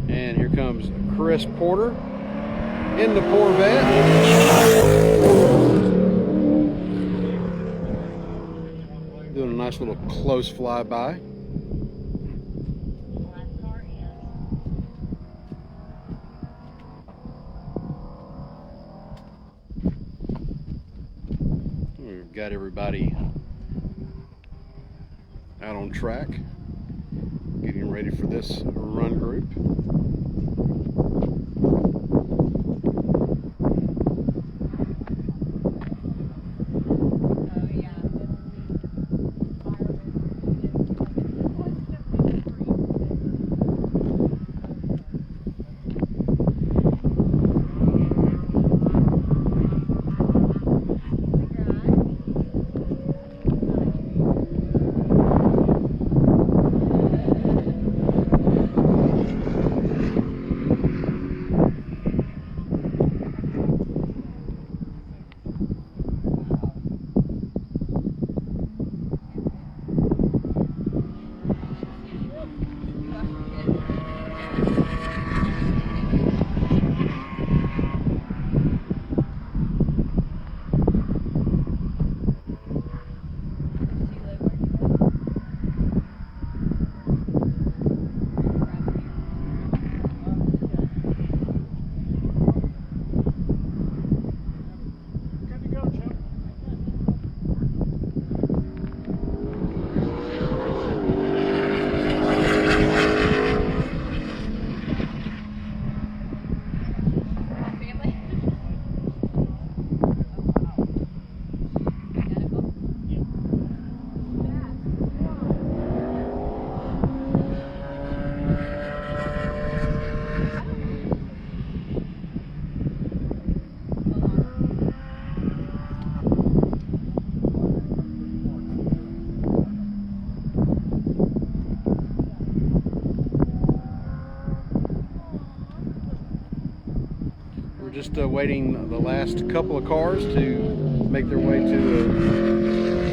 And here comes Chris Porter in the Corvette. a nice little close flyby. We've got everybody out on track, getting ready for this run group. Just waiting the last couple of cars to make their way to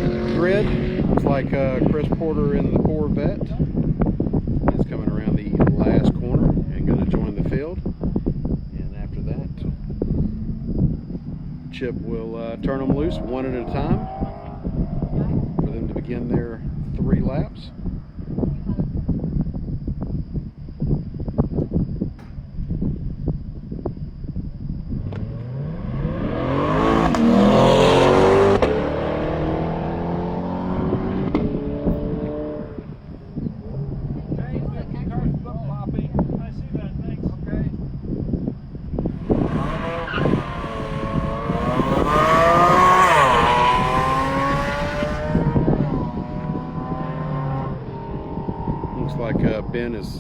the grid. Looks like Chris Porter in the Corvette is coming around the last corner and going to join the field. And after that, Chip will turn them loose one at a time for them to begin their 3 laps. Ben is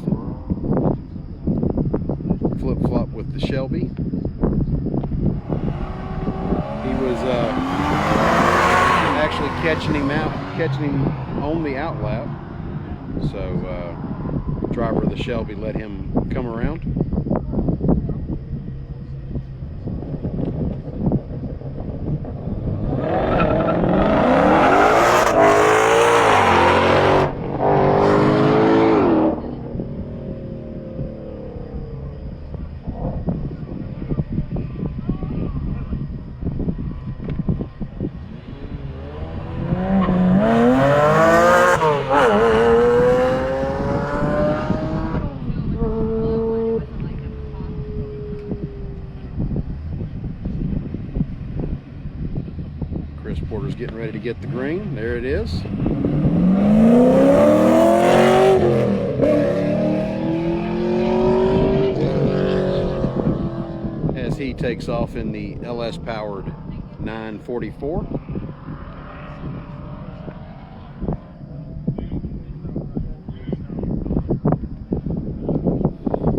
flip-flop with the Shelby. He was actually catching him on the outlap. So driver of the Shelby let him come around. Chris Porter's getting ready to get the green. There it is. As he takes off in the LS powered 944.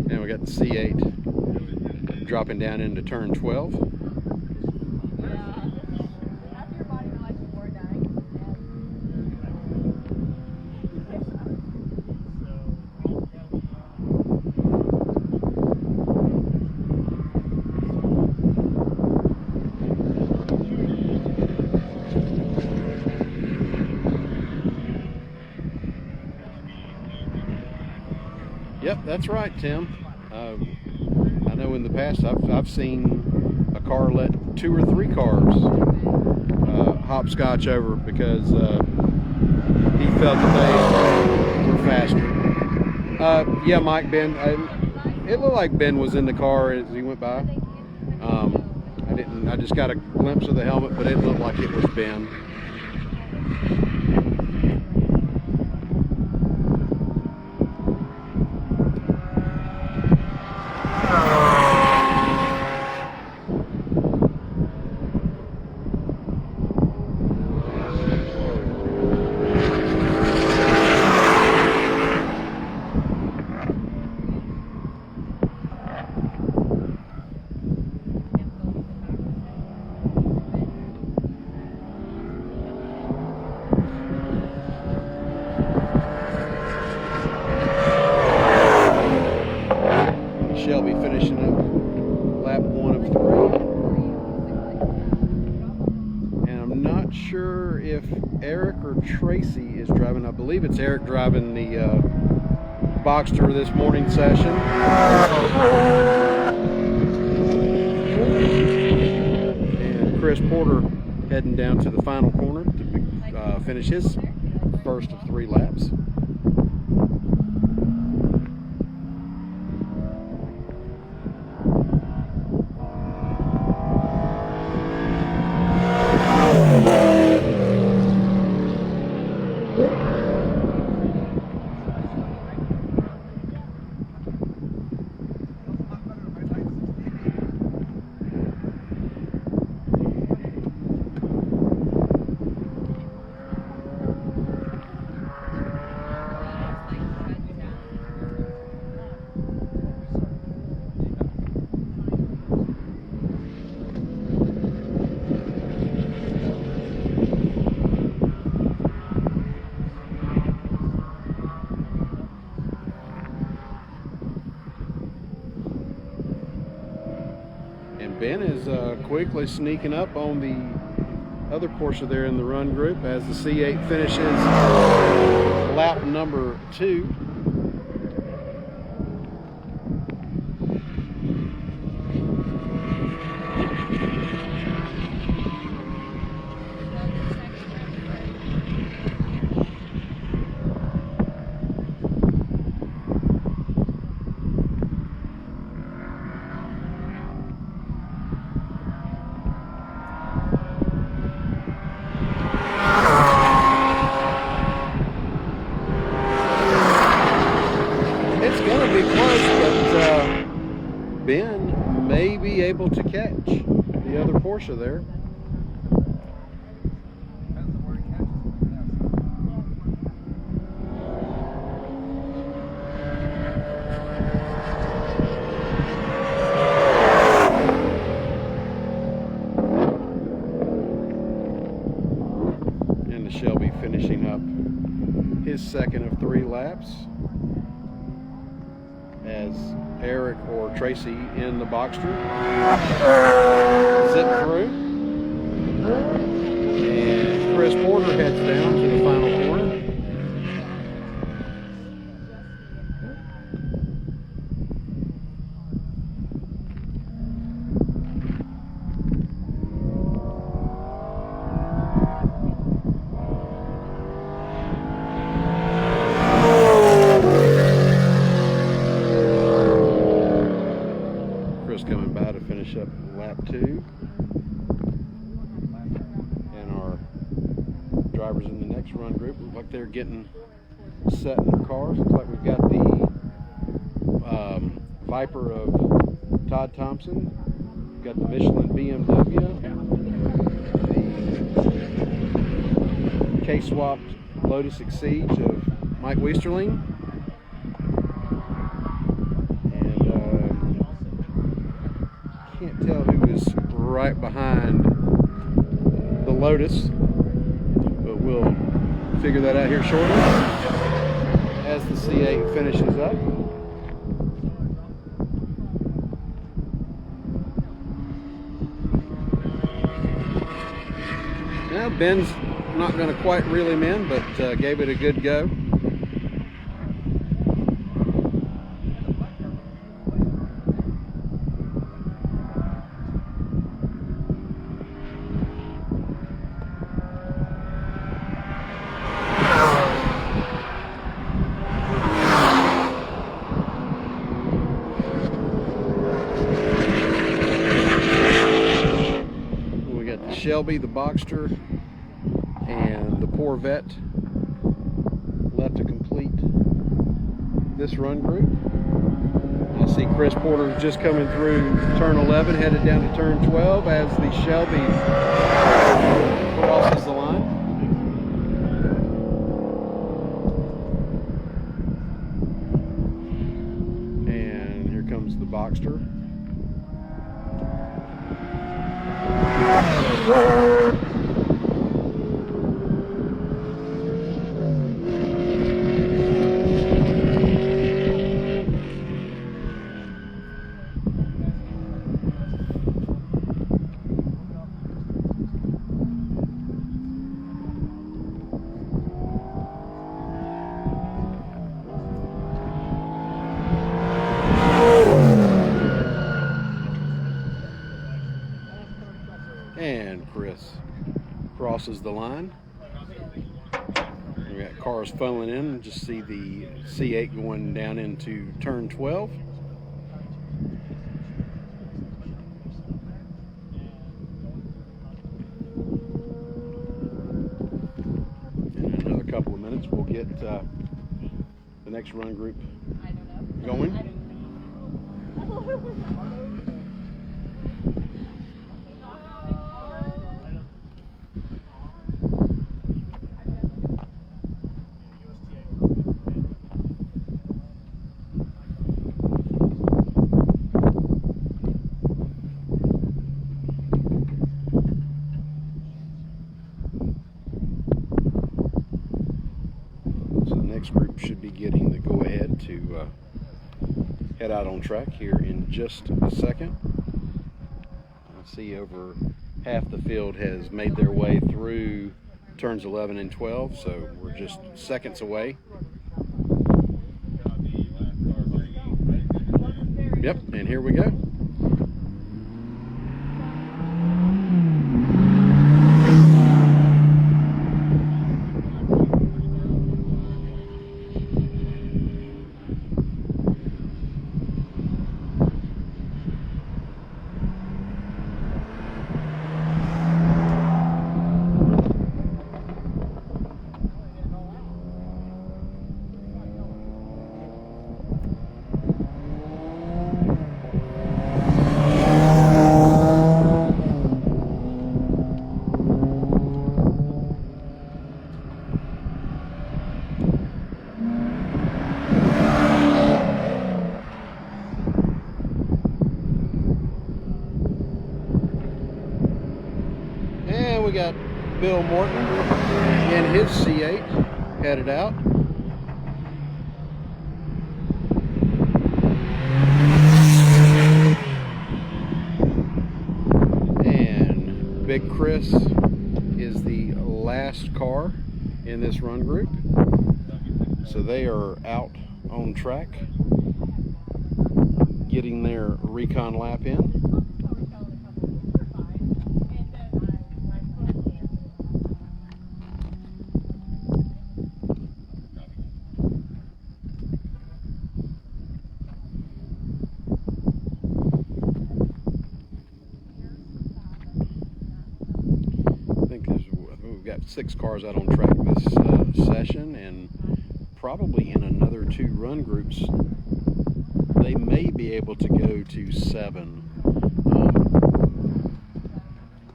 And we got the C8 dropping down into turn 12. Yep, that's right, Tim. I know in the past I've seen a car let 2 or 3 cars hopscotch over because he felt that they were faster. Yeah, Mike, Ben. It looked like Ben was in the car as he went by. I just got a glimpse of the helmet, but it looked like it was Ben. Shelby finishing up lap 1 of 3. And I'm not sure if Eric or Tracy is driving. I believe it's Eric driving the Boxster this morning session. And Chris Porter heading down to the final corner to finish his first of 3 laps. Ben is quickly sneaking up on the other Porsche there in the run group as the C8 finishes lap number 2. Ben may be able to catch the other Porsche there. And the Shelby finishing up his second of 3 laps as Eric or Tracy in the Boxster zip through, and Chris Porter heads down to the final corner. Coming by to finish up lap 2, and our drivers in the next run group look like they're getting set in their cars. Looks like we've got the Viper of Todd Thompson, we've got the Michelin BMW, the K-swapped Lotus Exige of Mike Westerling, can't tell who is right behind the Lotus, but we'll figure that out here shortly as the C8 finishes up. Now Ben's not going to quite reel him in, but gave it a good go. Shelby, the Boxster, and the Corvette left to complete this run group. I see Chris Porter just coming through turn 11, headed down to turn 12 as the Shelby crosses the line. And here comes the Boxster. And Chris crosses the line. We got cars funneling in. Just see the C8 going down into turn 12. In another couple of minutes, we'll get the next run group going. Next group should be getting the go-ahead to head out on track here in just a second. I see over half the field has made their way through turns 11 and 12, so we're just seconds away. Yep, and here we go. We got Bill Morton and his C8 headed out. And Big Chris is the last car in this run group. So they are out on track, getting their recon lap in. We've got 6 cars out on track this session, and probably in another 2 run groups they may be able to go to 7.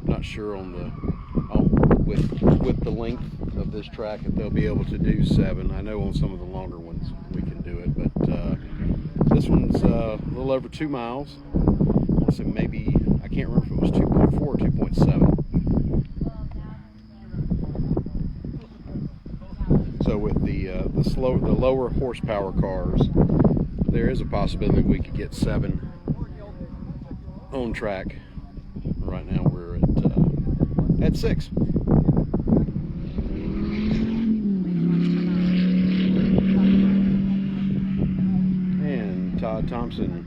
Not sure on the with the length of this track if they'll be able to do 7. I know on some of the longer ones we can do it, but this one's a little over 2 miles. I want to say maybe, I can't remember if it was 2.4 or 2.7. So with the lower horsepower cars, there is a possibility we could get 7 on track. Right now we're at 6. And Todd Thompson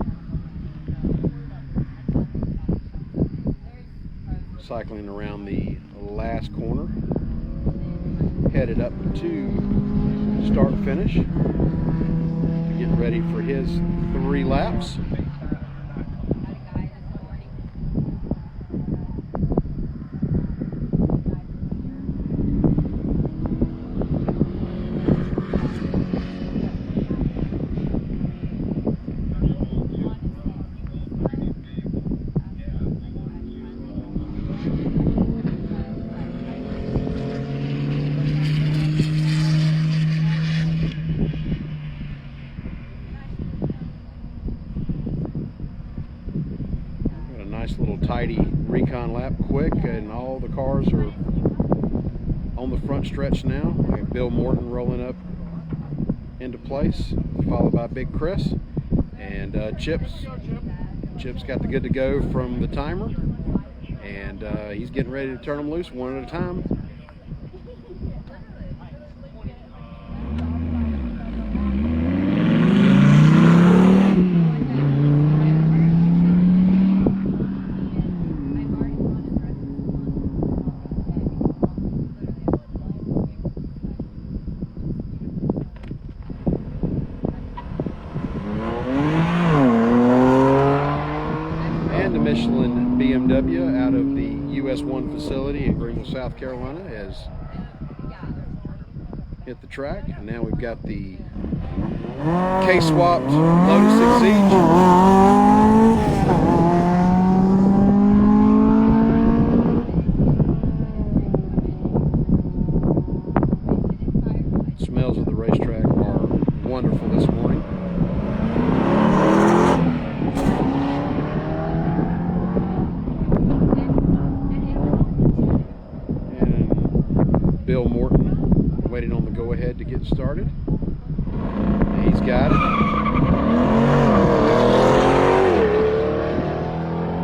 cycling around the last corner, headed up to start finish, getting ready for his 3 laps. little tidy recon lap quick, and all the cars are on the front stretch now. We have Bill Morton rolling up into place, followed by Big Chris, and Chip's got the good to go from the timer, and he's getting ready to turn them loose one at a time. Michelin BMW out of the US1 facility in Greenville, South Carolina has hit the track, and now we've got the K-swapped Lotus Exige. Smells of the racetrack are wonderful this morning. Bill Morton waiting on the go-ahead to get started. He's got it.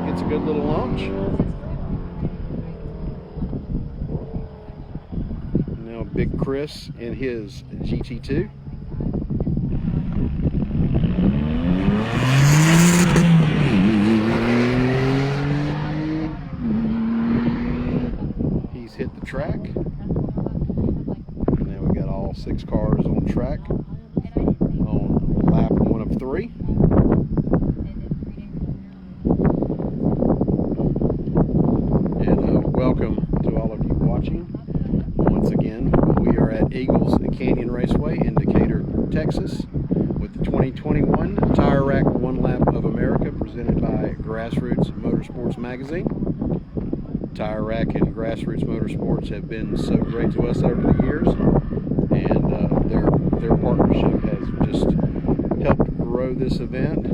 Gets a good little launch. Now Big Chris in his GT2. He's hit the track. 6 cars on track on lap 1 of 3. And welcome to all of you watching. Once again, we are at Eagles Canyon Raceway in Decatur, Texas, with the 2021 Tire Rack One Lap of America presented by Grassroots Motorsports Magazine. Tire Rack and Grassroots Motorsports have been so great to us over the years, and their partnership has just helped grow this event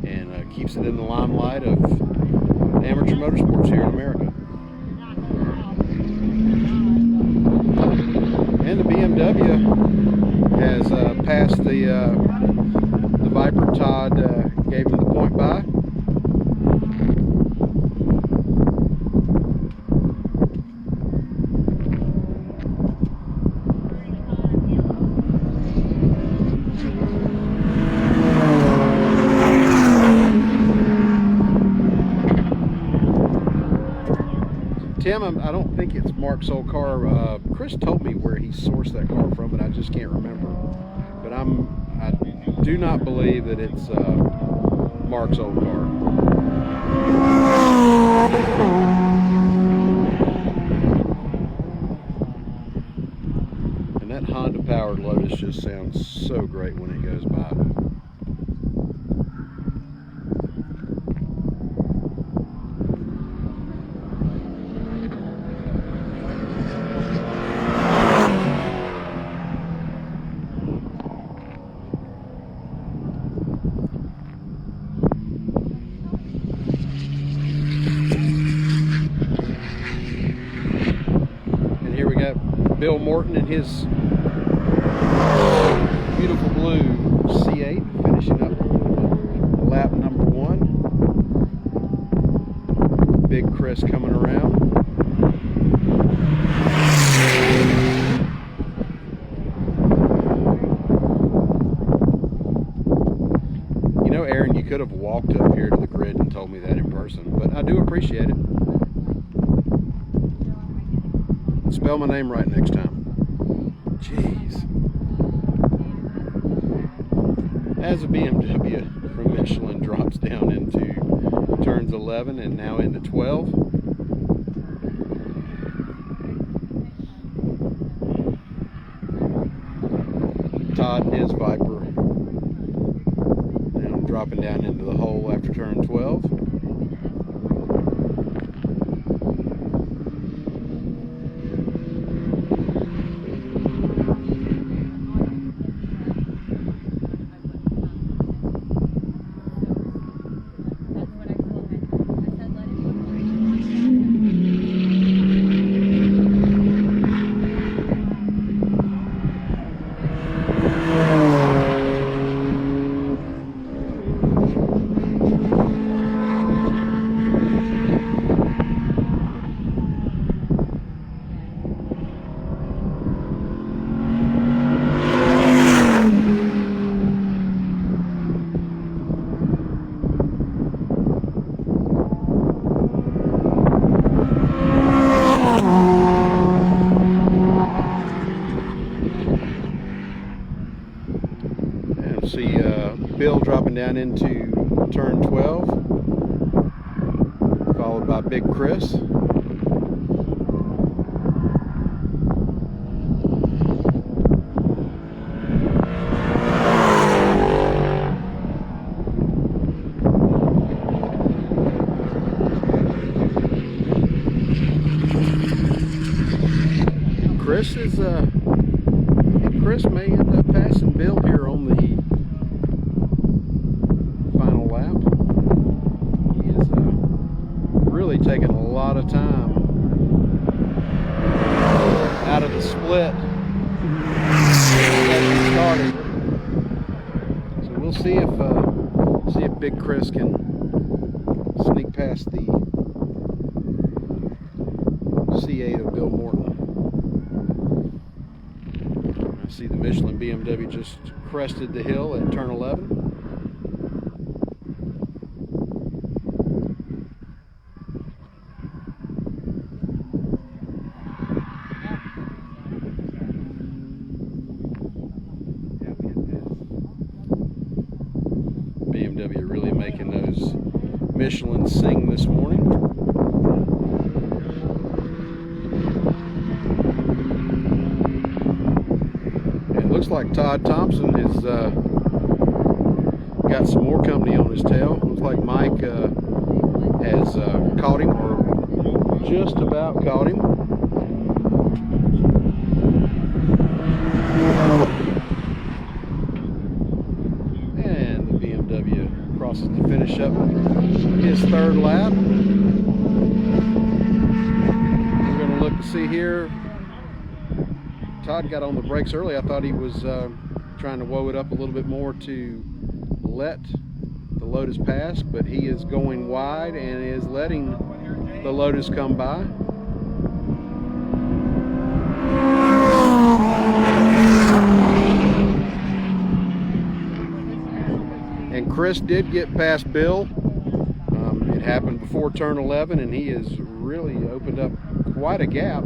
and keeps it in the limelight of amateur motorsports here in America. And the BMW has passed the Viper. Todd gave him the point by. Tim, I don't think it's Mark's old car. Chris told me where he sourced that car from, but I just can't remember. But I do not believe that it's Mark's old car. And that Honda-powered Lotus just sounds so great when it goes by. Bill Morton in his beautiful blue C8, finishing up lap number 1. Big Chris coming around. You know, Aaron, you could have walked up here to the grid and told me that in person, but I do appreciate it. Spell my name right next time. Jeez. As a BMW from Michelin drops down into turns 11 and now into 12. Todd and his Viper now dropping down into the hole after turn 12. see Bill dropping down into turn 12, followed by Big Chris. Chris may end up passing Bill here on the final lap. He is really taking a lot of time out of the split as he started. So we'll see if Big Chris can sneak past the C8 of Bill Morton. See the Michelin BMW just crested the hill at turn 11. BMW really making those Michelin sing this morning. Looks like Todd Thompson has got some more company on his tail. Looks like Mike has caught him, or just about caught him. And the BMW crosses to finish up his third lap. We're going to look to see here. Todd got on the brakes early. I thought he was trying to woe it up a little bit more to let the Lotus pass, but he is going wide and is letting the Lotus come by. And Chris did get past Bill. It happened before turn 11, and he has really opened up quite a gap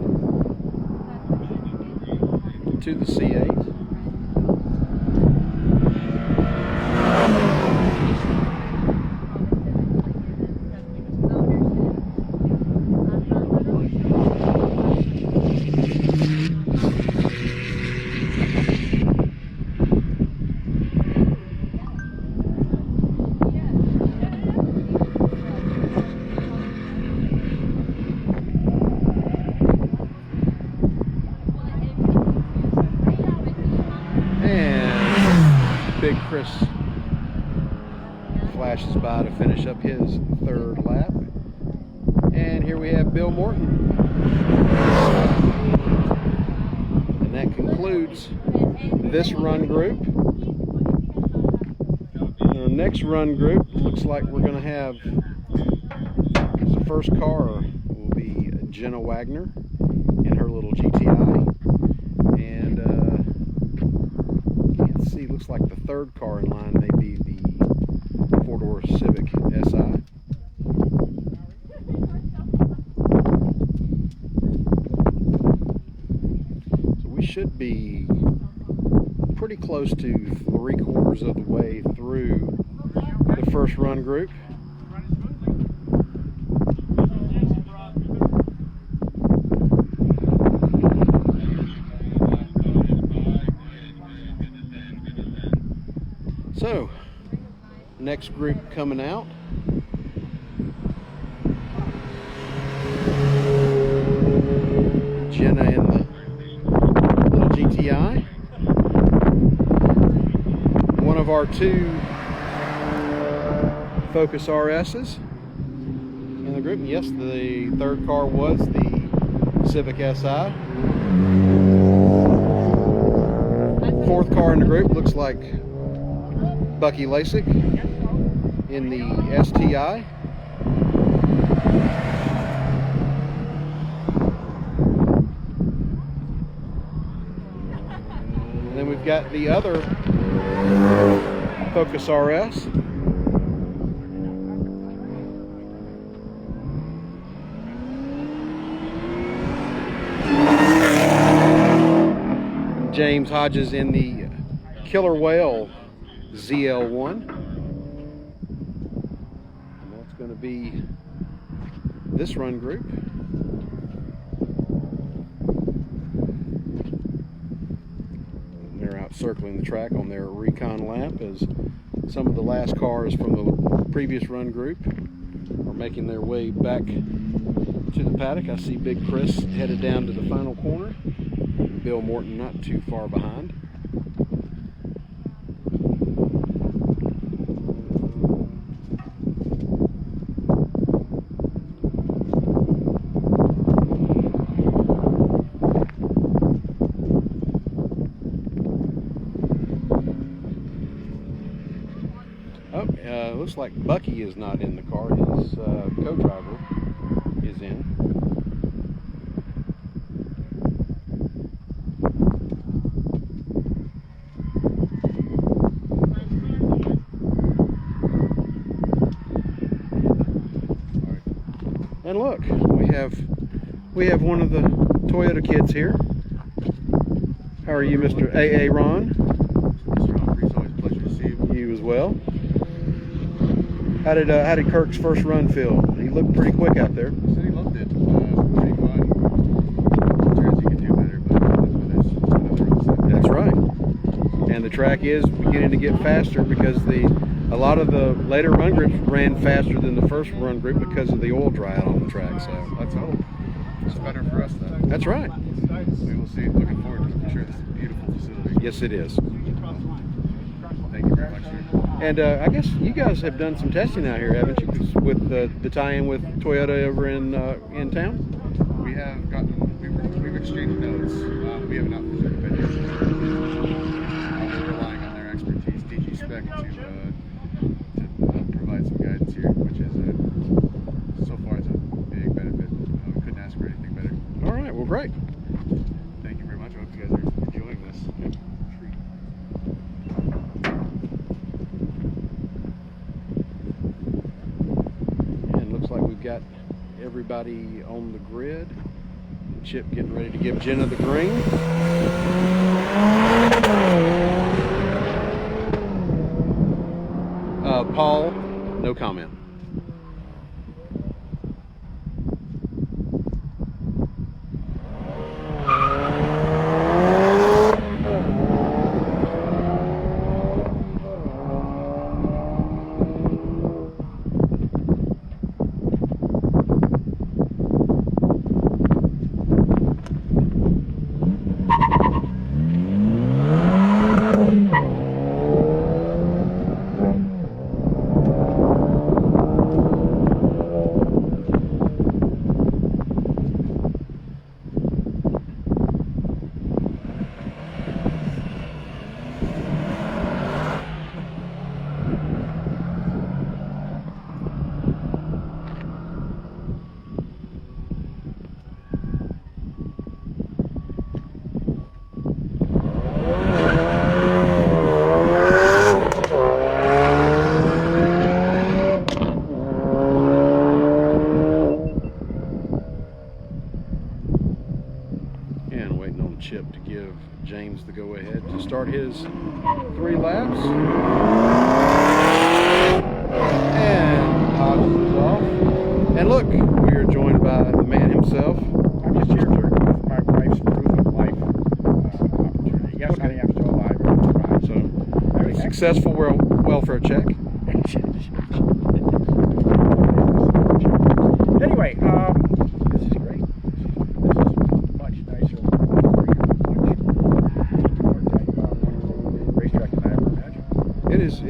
to the C8. Big Chris flashes by to finish up his third lap. And here we have Bill Morton. And that concludes this run group. Our next run group looks like we're going to have, the first car will be Jenna Wagner in her little GTI. And see, looks like the third car in line may be the four-door Civic SI. So we should be pretty close to 3/4 of the way through the first run group. So, next group coming out. Jenna in the little GTI. One of our two Focus RS's in the group. And yes, the third car was the Civic SI. Fourth car in the group looks like Bucky Lasik in the STI. And then we've got the other Focus RS. James Hodges in the Killer Whale ZL1. And that's going to be this run group. And they're out circling the track on their recon lap as some of the last cars from the previous run group are making their way back to the paddock. I see Big Chris headed down to the final corner. Bill Morton not too far behind. Looks like Bucky is not in the car. His co-driver is in. And look, we have one of the Toyota kids here. How are you, Mr. A.A. Ron? Mr. Humphrey, it's always a pleasure to see you. You as well. How did Kirk's first run feel? He looked pretty quick out there. He said he loved it. Pretty fun. Sometimes you can do better, but that's what another run said. That's right. And the track is beginning to get faster because a lot of the later run groups ran faster than the first run group because of the oil dry out on the track. So Let's hope. It's better for us, though. that's right. We will see. Looking forward to it for sure. This is a beautiful facility. Yes, it is. Thank you very much, sir. And I guess you guys have done some testing out here, haven't you? With the tie-in with Toyota over in town. We have gotten. We've exchanged notes. We have not visited the venue. We're relying on their expertise, DG Spec, to provide some guidance here, which is so far it's a big benefit. We couldn't ask for anything better. All right. Well, great. Thank you very much. I hope you guys are enjoying this. And looks like we've got everybody on the grid. Chip getting ready to give Jenna the green. Paul, no comment. Chip to give James the go-ahead to start his 3 laps. And Hodges is off. And look, we are joined by the man himself. I'm just here with my wife's proof of life opportunity. Yes, I am still alive. So, a successful welfare check. Anyway, this is great. This is much nicer. Racetrack than I ever imagined.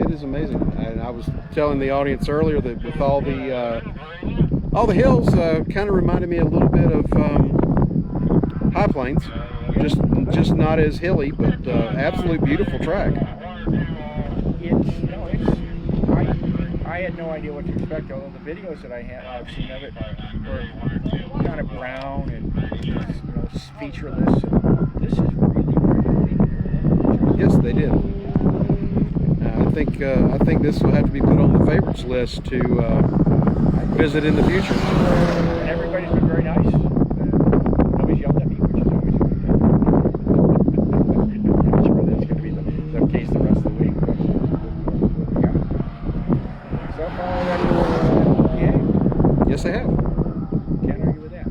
It is amazing. And I was telling the audience earlier that with all the hills, kind of reminded me a little bit of High Plains. Just not as hilly, but absolutely beautiful track. I had no idea what to expect, although the videos that I've seen of it were kind of brown and featureless. This is really pretty. Yes, they did. I think this will have to be put on the favorites list to visit in the future. And everybody's been very nice. Nobody's yelled at me, which is always good. I'm sure that's going to be the case the rest of the week. they have. Can't argue with that.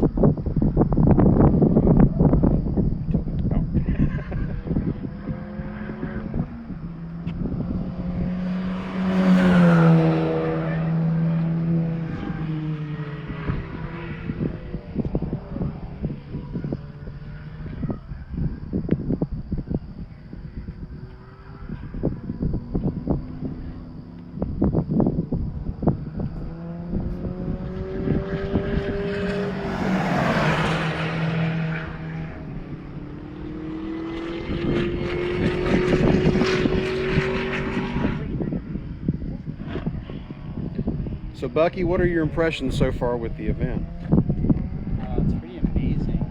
So Bucky, what are your impressions so far with the event? It's pretty amazing.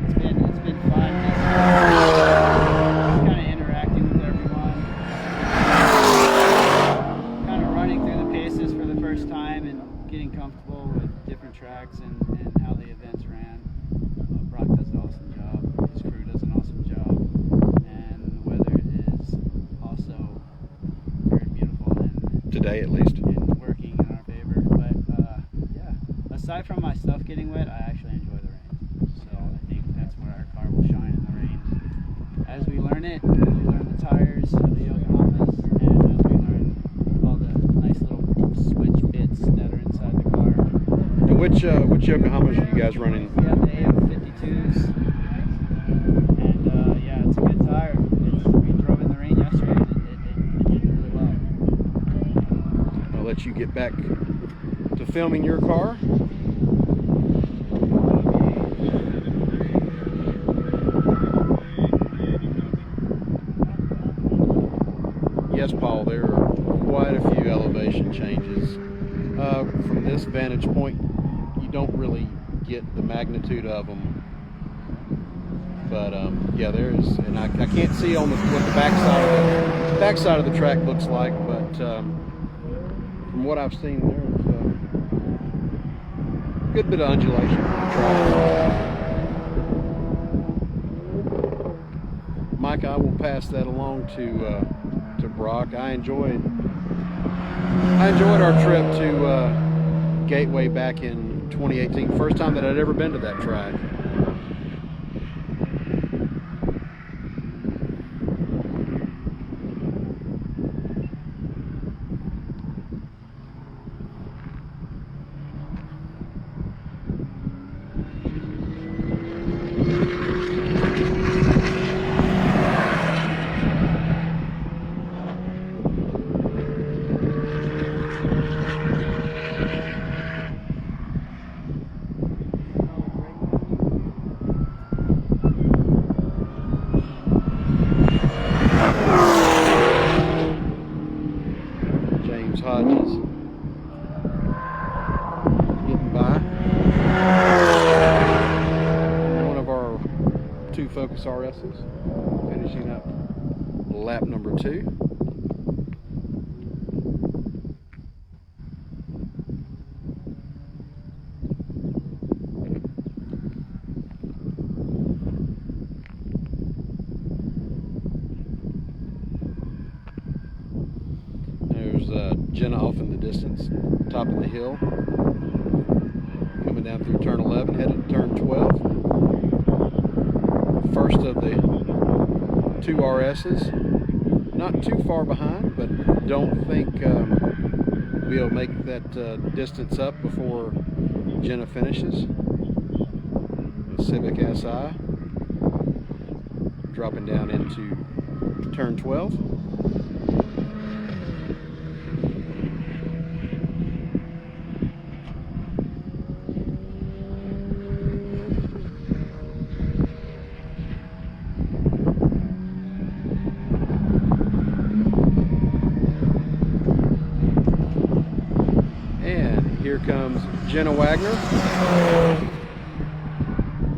It's been fun. Just kind of interacting with everyone, kind of running through the paces for the first time and getting comfortable with different tracks and how the events ran. Brock does an awesome job. His crew does an awesome job, and the weather is also very beautiful and Today, at least. working in our favor. But yeah, aside from my stuff getting wet, I actually enjoy the rain. So I think that's where our car will shine in the rain. As we learn it, as we learn the tires, the Yokohamas, and as we learn all the nice little switch bits that are inside the car. And which Yokohamas are you guys running? We have the AO52s, and yeah, it's a good tire. We drove in the rain yesterday, and it did really well. I'll let you get back to filming your car. Yes, Paul, there are quite a few elevation changes. From this vantage point, you don't really get the magnitude of them. But yeah, there is, and I can't see on what the backside of the track looks like, but from what I've seen, there's a good bit of undulation on the track. Mike, I will pass that along to Brock. I enjoyed our trip to Gateway back in 2018. First time that I'd ever been to that track. Hodges getting by. One of our two Focus RSs finishing up lap number 2. Jenna off in the distance, top of the hill, coming down through turn 11, headed to turn 12. First of the 2 RSs, not too far behind, but don't think we'll be able to make that distance up before Jenna finishes. The Civic SI, dropping down into turn 12. Here comes Jenna Wagner,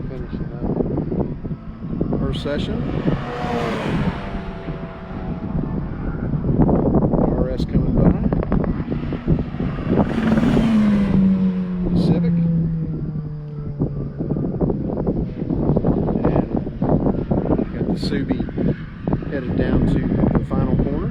finishing up her session. RS coming by. Civic. And got the Subi headed down to the final corner.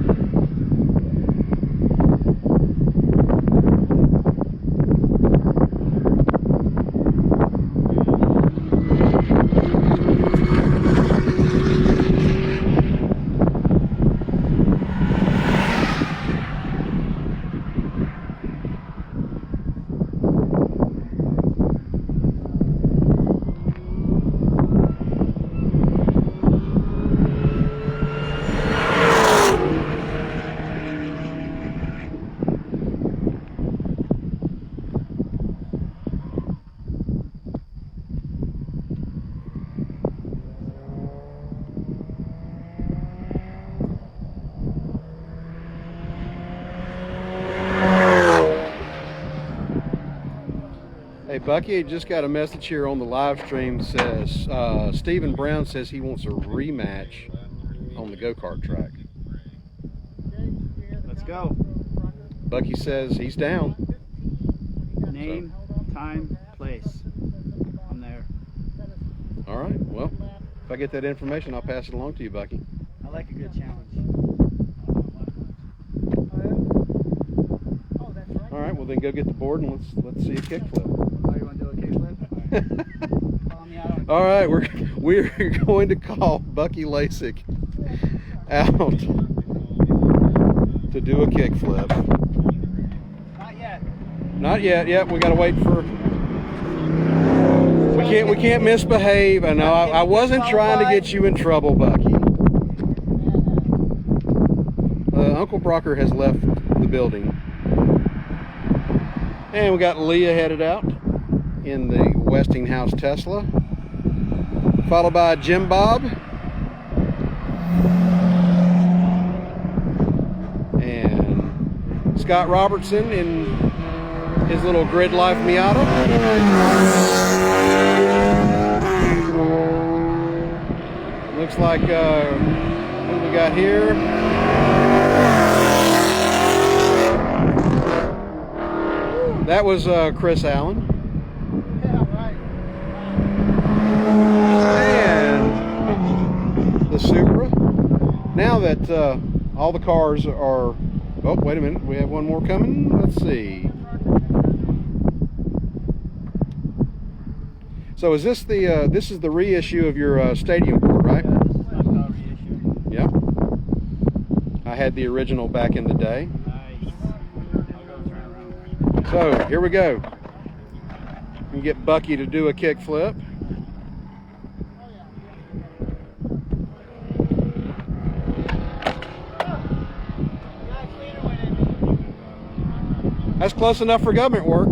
Hey, Bucky, just got a message here on the live stream. Says Stephen Brown says he wants a rematch on the go-kart track. Let's go. Bucky says he's down. Name, time, place. I'm there. All right. Well, if I get that information, I'll pass it along to you, Bucky. I like a good challenge. All right. Well, then go get the board and let's see a kickflip. Oh, you want to do a kickflip? Call me out on All right. We're going to call Bucky Lasik out to do a kickflip. Not yet. Not yet. Yep. We got to wait for. We can't misbehave. I know. I wasn't trying to get you in trouble, Bucky. Uncle Brocker has left the building. And we got Leah headed out in the Westinghouse Tesla, followed by Jim Bob and Scott Robertson in his little Grid Life Miata. Looks like what we got here. That was Chris Allen. Yeah, right. And the Supra. Now that all the cars are... Oh, wait a minute. We have one more coming. Let's see. So is this the this is the reissue of your stadium board, right? Yeah, this is my car reissue. Yep. I had the original back in the day. Nice. I'll go turn around. So here we go. You get Bucky to do a kickflip. That's close enough for government work.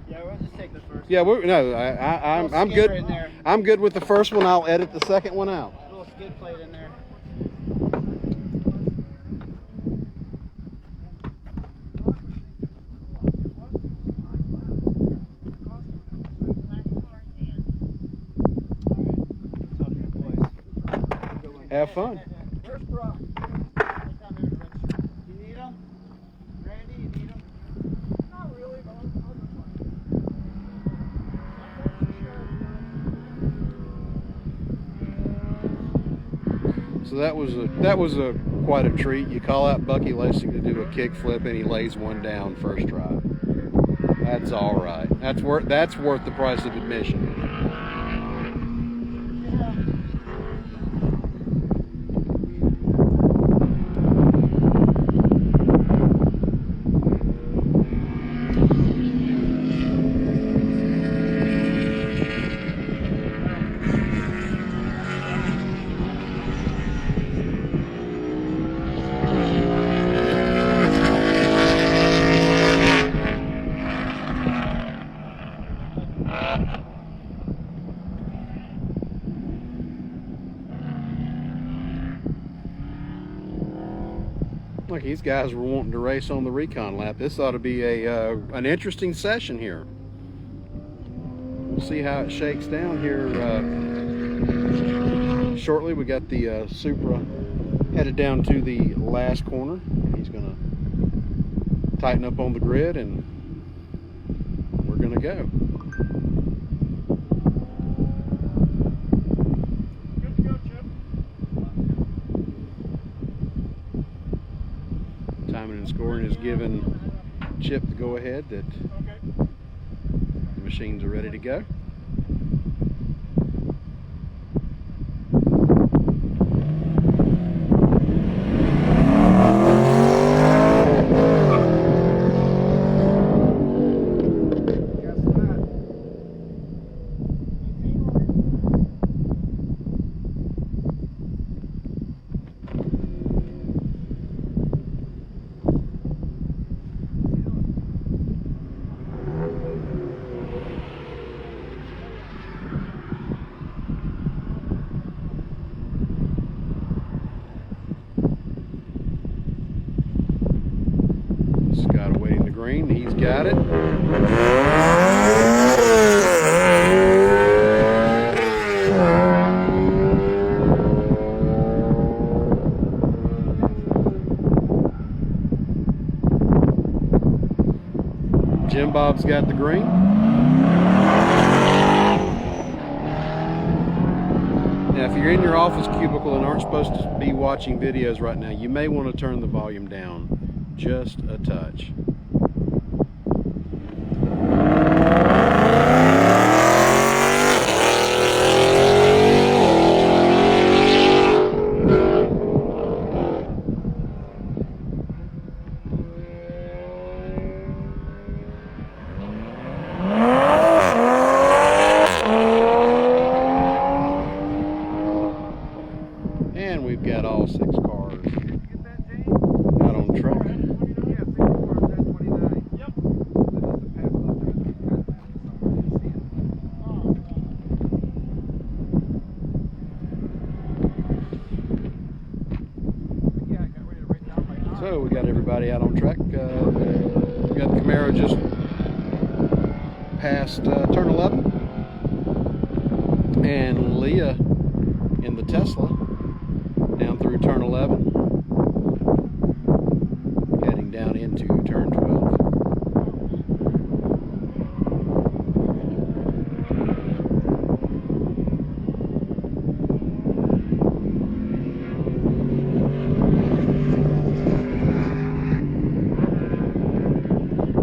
Yeah, we'll just take the first. Yeah, I'm good. In there. I'm good with the first one. I'll edit the second one out. A little skid plate in there. Have fun. Where's Brock? You need him? Randy, you need him? Not really, but I'll So that was a quite a treat. You call out Bucky Lasik to do a kickflip and he lays one down first try. That's all right. That's worth the price of admission. Look, these guys were wanting to race on the recon lap. This ought to be an interesting session here. We'll see how it shakes down here shortly. We got the Supra headed down to the last corner. He's going to tighten up on the grid and we're going to go. Timing and scoring is giving Chip the go-ahead that the machines are ready to go. green. He's got it. Jim Bob's got the green. Now, if you're in your office cubicle and aren't supposed to be watching videos right now, you may want to turn the volume down just a touch. And we've got all 6 cars out on track. So we got everybody out on track. We got the Camaro just past turn 11, and Leah in the Tesla down through turn 11, heading down into turn 12.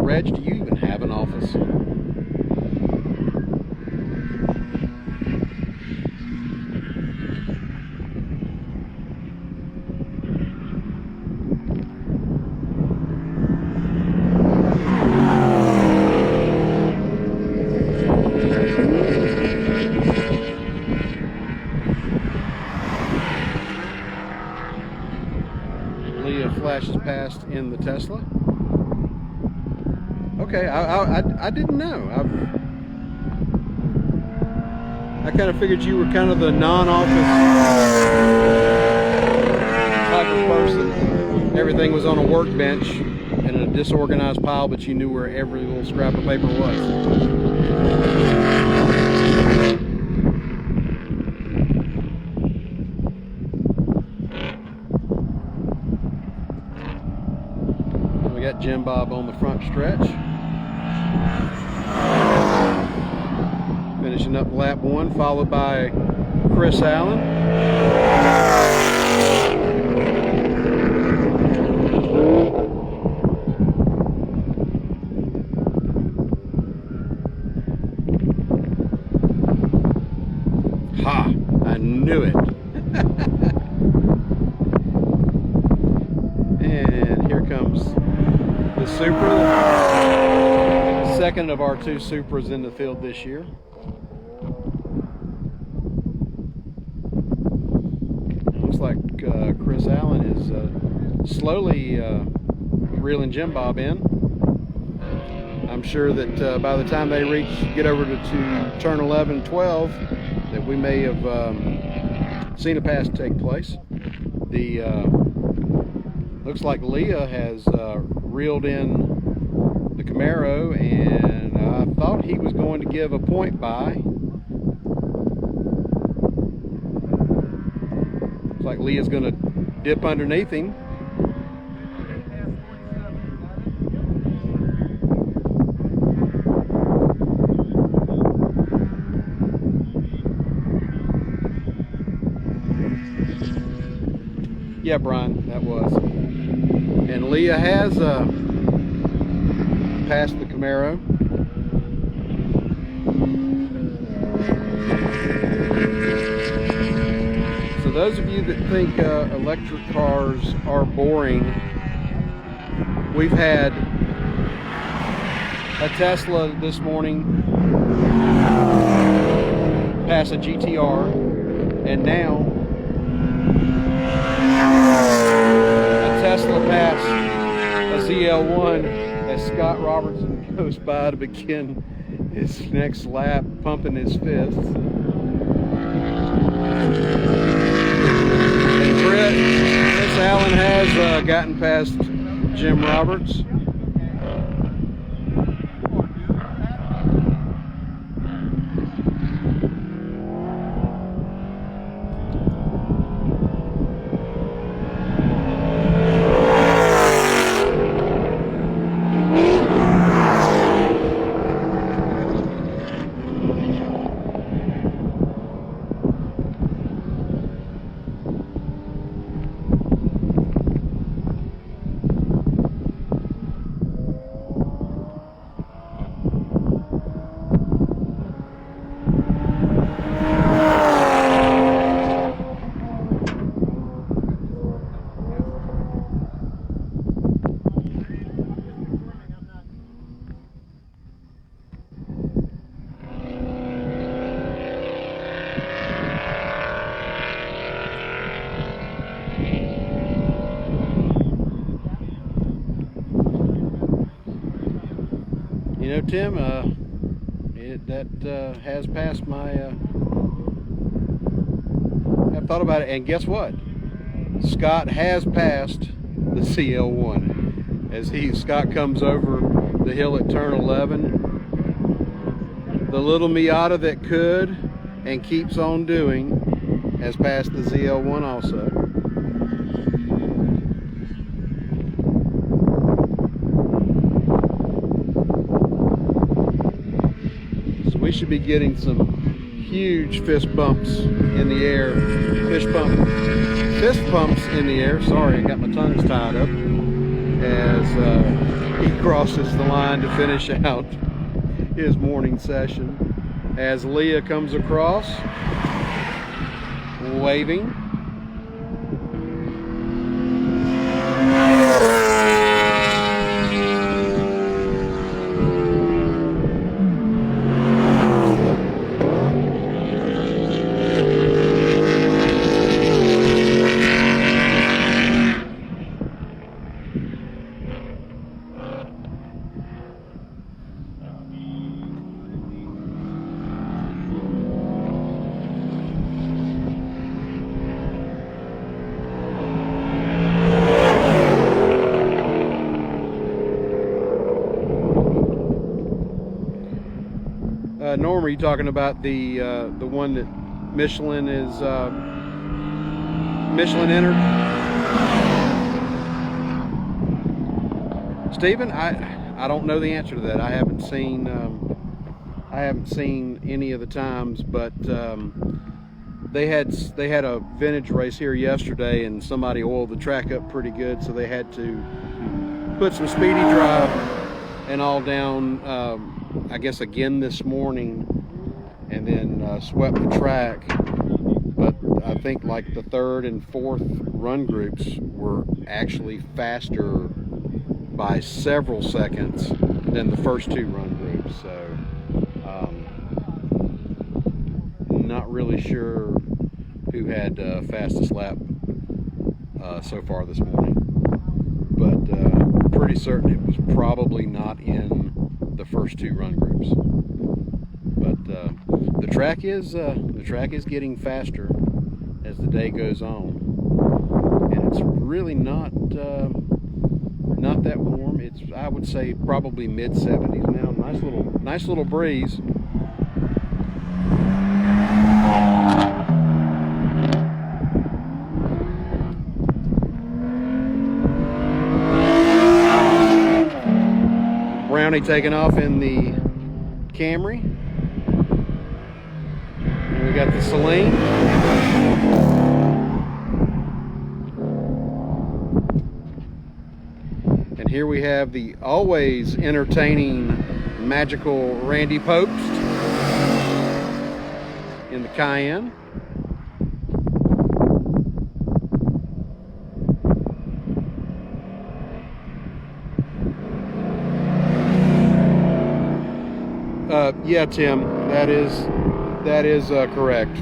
Reg, do you even have an office? Leah flashes past in the Tesla. Okay, I didn't know. I kind of figured you were kind of the non-office type of person. Everything was on a workbench in a disorganized pile, but you knew where every little scrap of paper was. We got Jim Bob on the front stretch. Finishing up lap 1, followed by Chris Allen. Ha! I knew it. And here comes the Supra, the second of our 2 Supras in the field this year. Looks like Chris Allen is slowly reeling Jim Bob in. I'm sure that by the time they get over to turn 11, 12, that we may have seen a pass take place. The looks like Leah has reeled in the Camaro, and I thought he was going to give a point by. Looks like Leah's going to dip underneath him. Yeah, Brian, that was. And Leah has passed the Camaro. So those of you that think electric cars are boring, we've had a Tesla this morning pass a GTR, and now a Tesla passed a ZL1 as Scott Robertson goes by to begin his next lap, pumping his fists. And Chris Allen has gotten past Jim Roberts. know, Tim, that has passed my. I've thought about it, and guess what? Scott has passed the CL1 as Scott comes over the hill at turn 11. The little Miata that could and keeps on doing has passed the ZL1 also. So we should be getting some huge fist bumps in the air. Fist bumps in the air. Sorry, I got my tongues tied up as he crosses the line to finish out his morning session. As Leah comes across, waving. Norm, are you talking about the one that Michelin is Michelin entered? Stephen, I don't know the answer to that. I haven't seen any of the times, but they had a vintage race here yesterday, and somebody oiled the track up pretty good, so they had to put some speedy drive and all down. I guess again this morning, and then swept the track. But I think like the third and fourth run groups were actually faster by several seconds than the first two run groups. So not really sure who had fastest lap so far this morning, but pretty certain it was probably not in the first two run groups. But the track is getting faster as the day goes on, and it's really not that warm. It's, I would say, probably mid-70s now. Nice little breeze. Brownie taking off in the Camry. And we got the Celine. And here we have the always entertaining, magical Randy Popst in the Cayenne. Yeah, Tim, that is correct.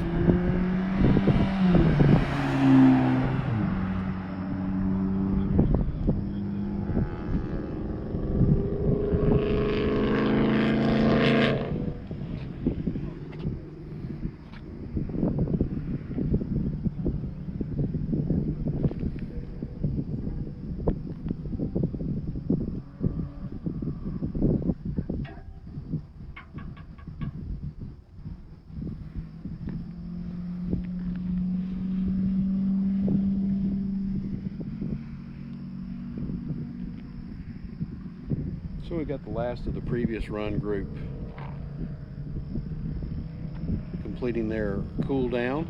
So we got the last of the previous run group completing their cool down,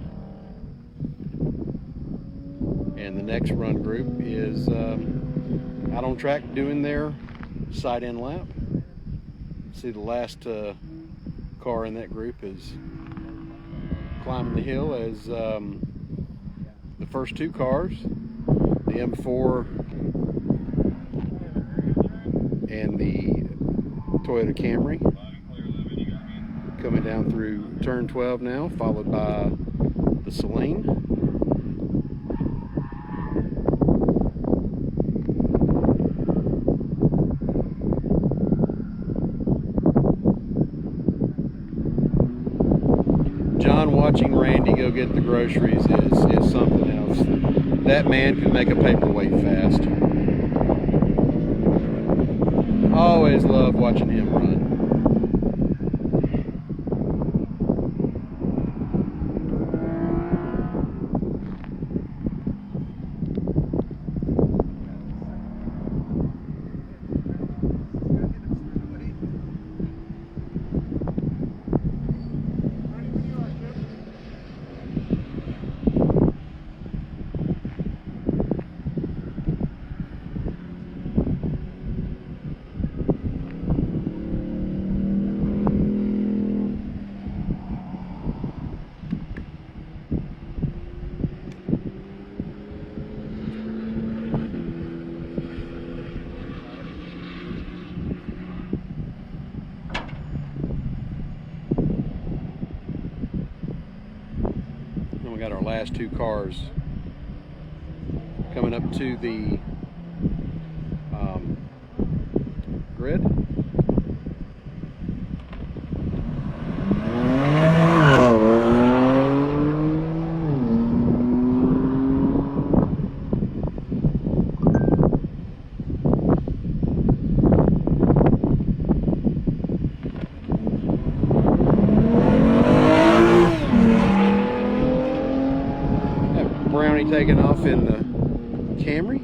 and the next run group is out on track doing their side-end lap. See, the last car in that group is climbing the hill as the first two cars, the M4 and the Toyota Camry, coming down through turn 12 now, followed by the Celine. watching Randy go get the groceries is something else. That man can make a paperweight fast. Always love watching him run. We got our last two cars coming up to the grid. Brownie taking off in the Camry.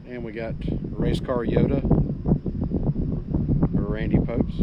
And we got race car Yoda for Randy Popes.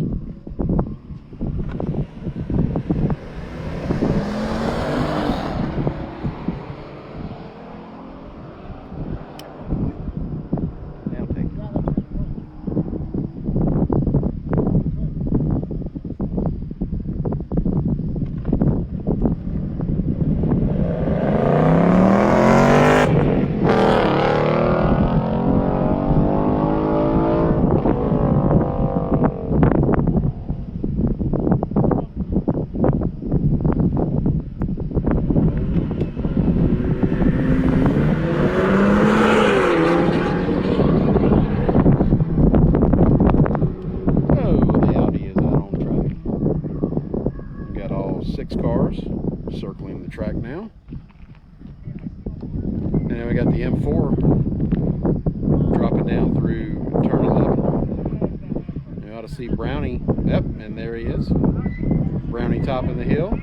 Six cars circling the track now. And then we got the M4 dropping down through turn 11. You ought to see Brownie. Yep, and there he is. Brownie topping the hill.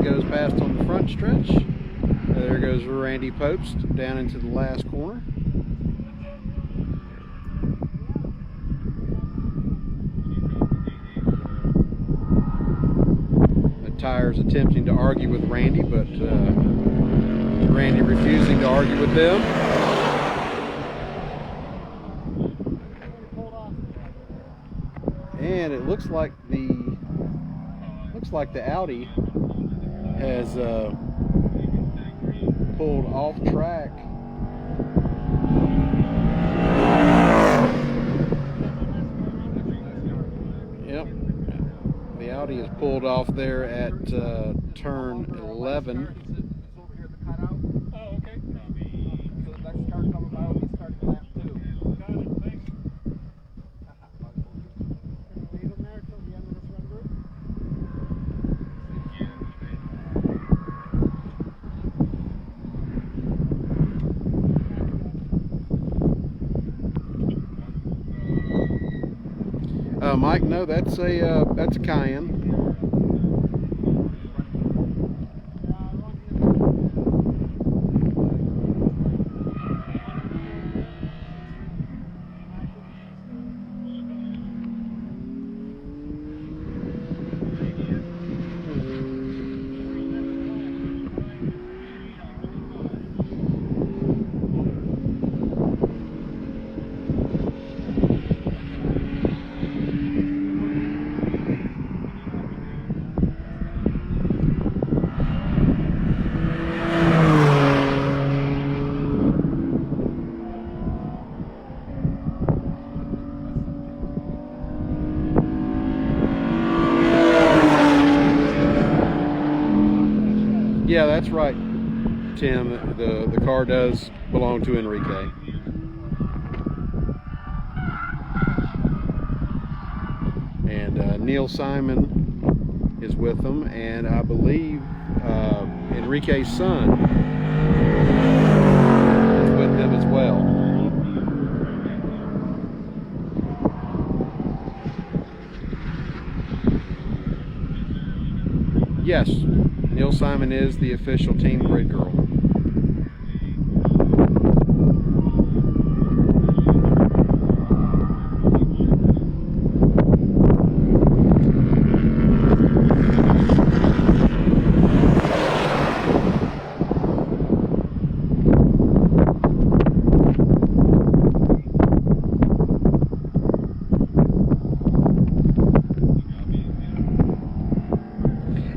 Goes past on the front stretch. There goes Randy Popes down into the last corner. The tire's attempting to argue with Randy, but Randy refusing to argue with them. And it looks like the Audi has pulled off track. Yep, the Audi is pulled off there at turn 11. Mike, no, that's a Cayenne. Yeah, that's right, Tim. The car does belong to Enrique. And Neil Simon is with them, and I believe Enrique's son is with them as well. Yes, Neil Simon is the official Team Grid Girl.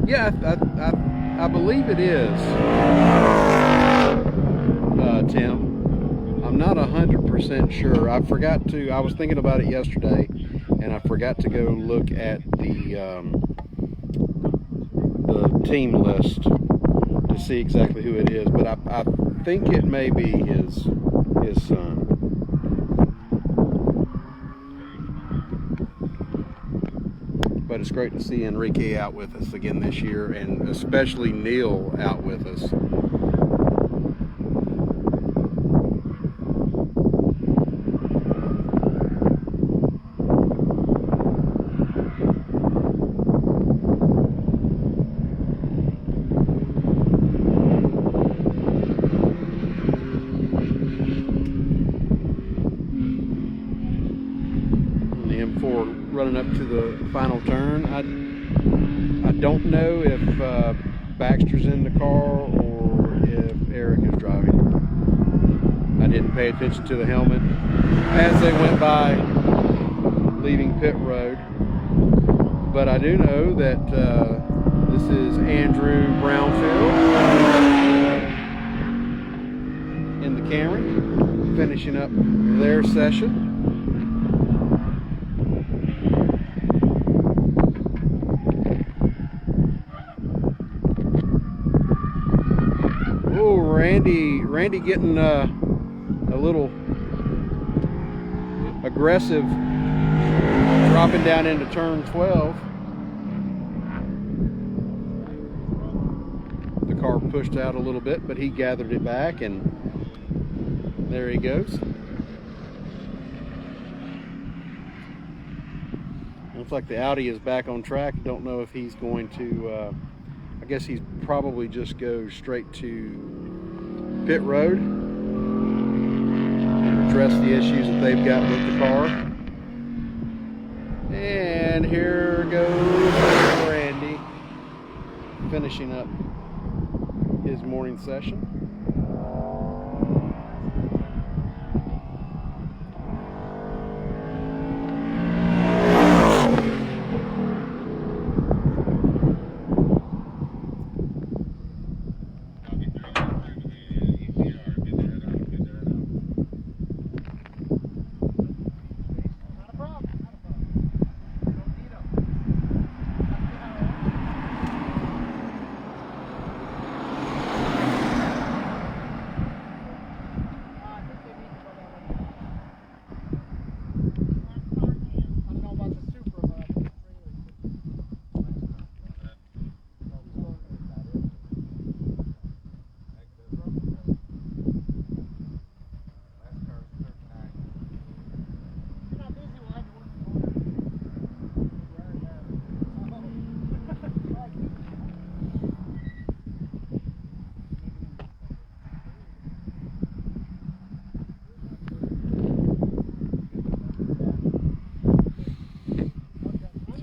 Yeah, I believe it is, Tim. I'm not 100% sure. I was thinking about it yesterday, and I forgot to go look at the team list to see exactly who it is, but I think it may be his son. But it's great to see Enrique out with us again this year, and especially Neil out with us. And the M4 running up to the final turn. I don't know if Baxter's in the car or if Eric is driving. I didn't pay attention to the helmet as they went by leaving pit road, but I do know that this is Andrew Brownfield in the Camry finishing up their session. Randy getting a little aggressive, dropping down into turn 12. The car pushed out a little bit, but he gathered it back, and there he goes. Looks like the Audi is back on track. Don't know if he's going to, I guess he's probably just go straight to pit road and address the issues that they've got with the car. And here goes Randy finishing up his morning session.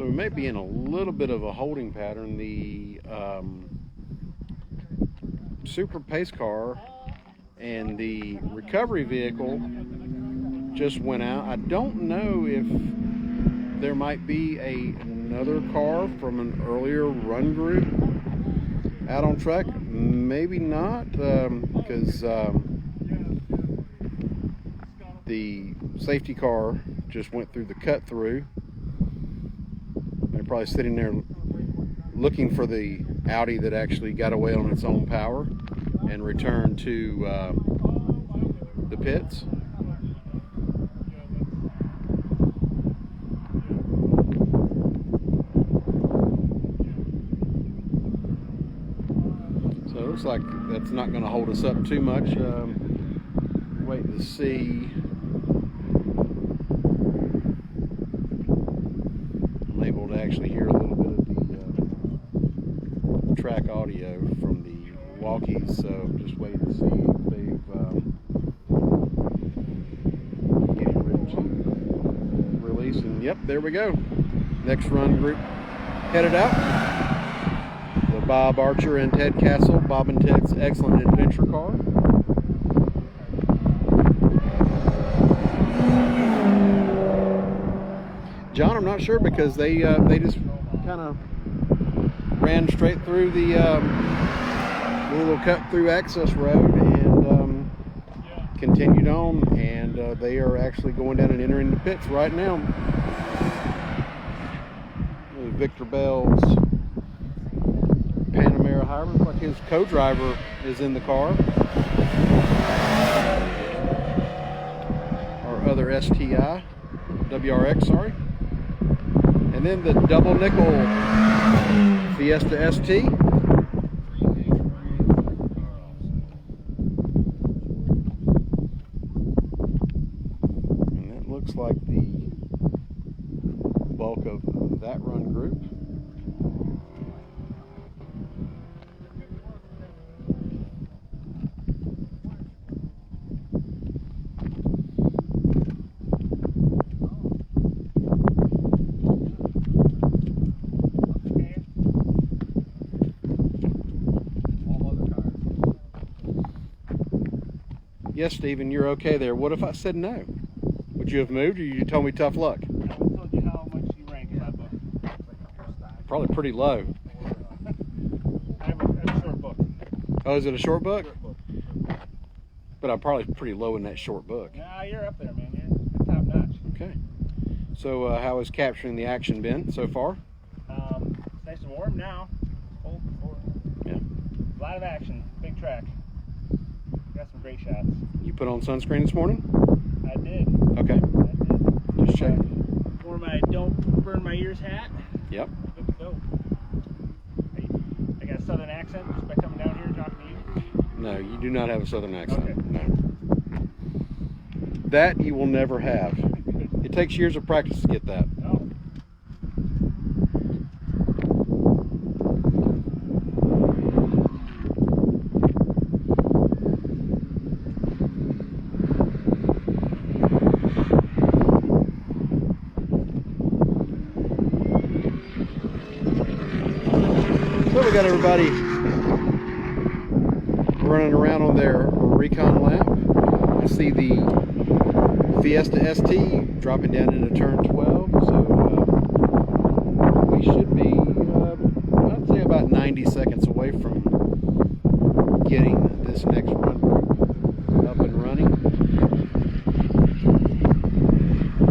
So we may be in a little bit of a holding pattern. The Super Pace car and the recovery vehicle just went out. I don't know if there might be another car from an earlier run group out on track. Maybe not, because the safety car just went through the cut through. They're probably sitting there looking for the Audi that actually got away on its own power and returned to the pits. So it looks like that's not going to hold us up too much. Waiting to see. I'm able to actually hear a little bit of the track audio from the walkies, so just waiting to see if they've getting ready to release. And yep, there we go. Next run group headed out. The Bob Archer and Ted Castle, Bob and Ted's Excellent Adventure car. John, I'm not sure because they just kind of ran straight through the little cut through access road and continued on, and they are actually going down and entering the pits right now. Victor Bell's Panamera Hybrid, like his co-driver is in the car. Our other STI, WRX, sorry. And then the double nickel Fiesta ST. And that looks like the bulk of that run group. Yes, Stephen, you're okay there. What if I said no? Would you have moved, or you told me tough luck? I told you how much you rank in that book. Probably pretty low. I have a short book. Oh, is it a short book? Short book. But I'm probably pretty low in that short book. Nah, you're up there, man. You're top notch. Okay. So how has capturing the action been so far? It's nice and warm now. Cold before. Yeah. A lot of action. Big track. Got some great shots. You put on sunscreen this morning? I did. Okay. I did. Just check. Wore my Don't Burn My Ears hat. Yep. Good to go. I got a southern accent just by coming down here and talking to you. No, you do not have a southern accent. Okay. No. That you will never have. It takes years of practice to get that. Oh. So we got everybody running around on their recon lap. I see the Fiesta ST dropping down into turn 12, so we should be, I'd say about 90 seconds away from getting this next run up and running.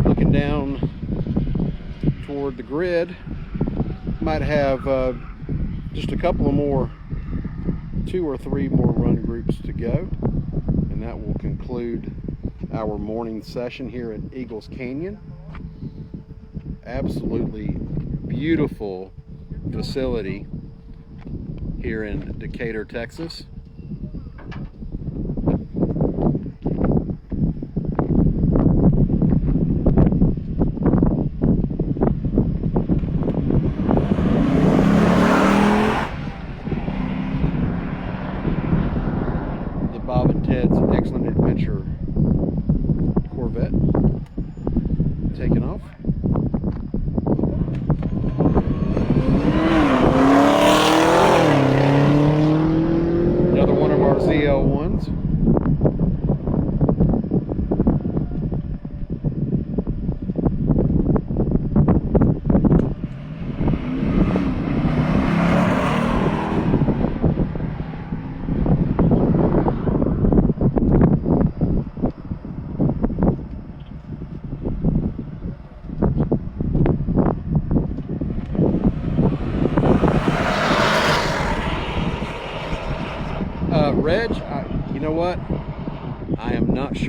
Looking down toward the grid, might have just a couple of more, 2 or 3 more run groups to go, and that will conclude our morning session here at Eagles Canyon. Absolutely beautiful facility here in Decatur, Texas. Bob and Ted's Excellent Adventure Corvette taking off.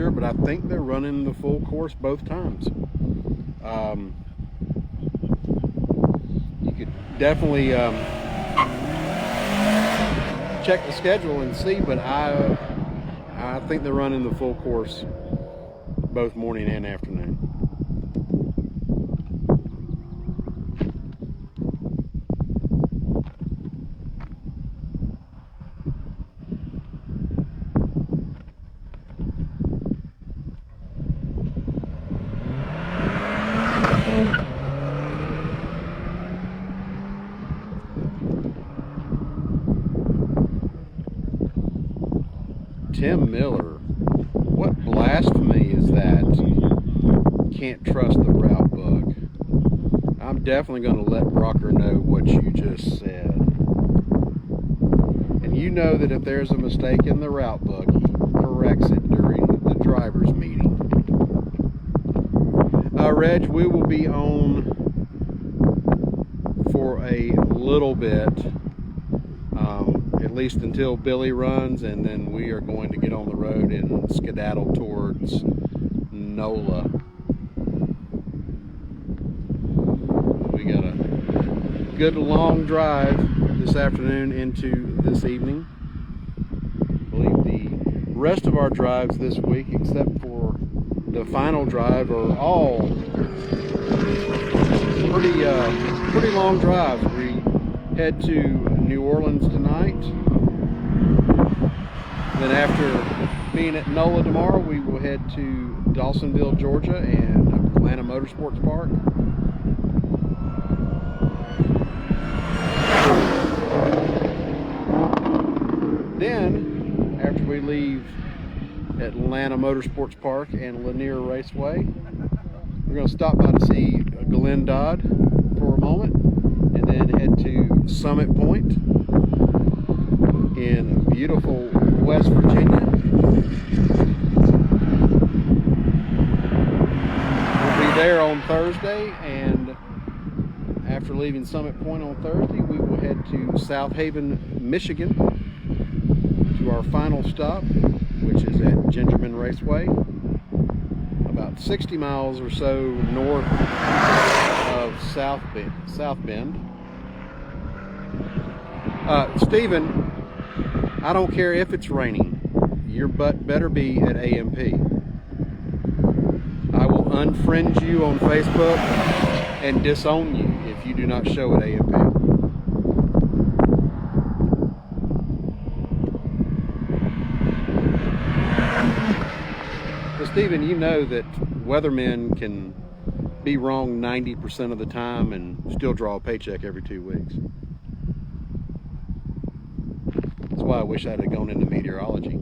sure, but I think they're running the full course both times. You could definitely check the schedule and see, but I think they're running the full course both morning and afternoon. Tim Miller, what blasphemy is that? Can't trust the route book. I'm definitely going to let Rocker know what you just said. And you know that if there's a mistake in the route book, he corrects it during the driver's meeting. Reg, we will be on for a little bit. At least until Billy runs, and then we are going to get on the road and skedaddle towards NOLA. We got a good long drive this afternoon into this evening. I believe the rest of our drives this week, except for the final drive, are all pretty long drives. We head to New Orleans tonight. Then after being at NOLA tomorrow, we will head to Dawsonville, Georgia and Atlanta Motorsports Park. Then, after we leave Atlanta Motorsports Park and Lanier Raceway, we're going to stop by to see Glenn Dodd for a moment, and then head to Summit Point in beautiful West Virginia. We'll be there on Thursday, and after leaving Summit Point on Thursday, we will head to South Haven, Michigan, to our final stop, which is at Gingerman Raceway, about 60 miles or so north of South Bend. Stephen, I don't care if it's raining. Your butt better be at AMP. I will unfriend you on Facebook and disown you if you do not show at AMP. But Stephen, you know that weathermen can be wrong 90% of the time and still draw a paycheck every 2 weeks. That's why I wish I'd have gone into meteorology.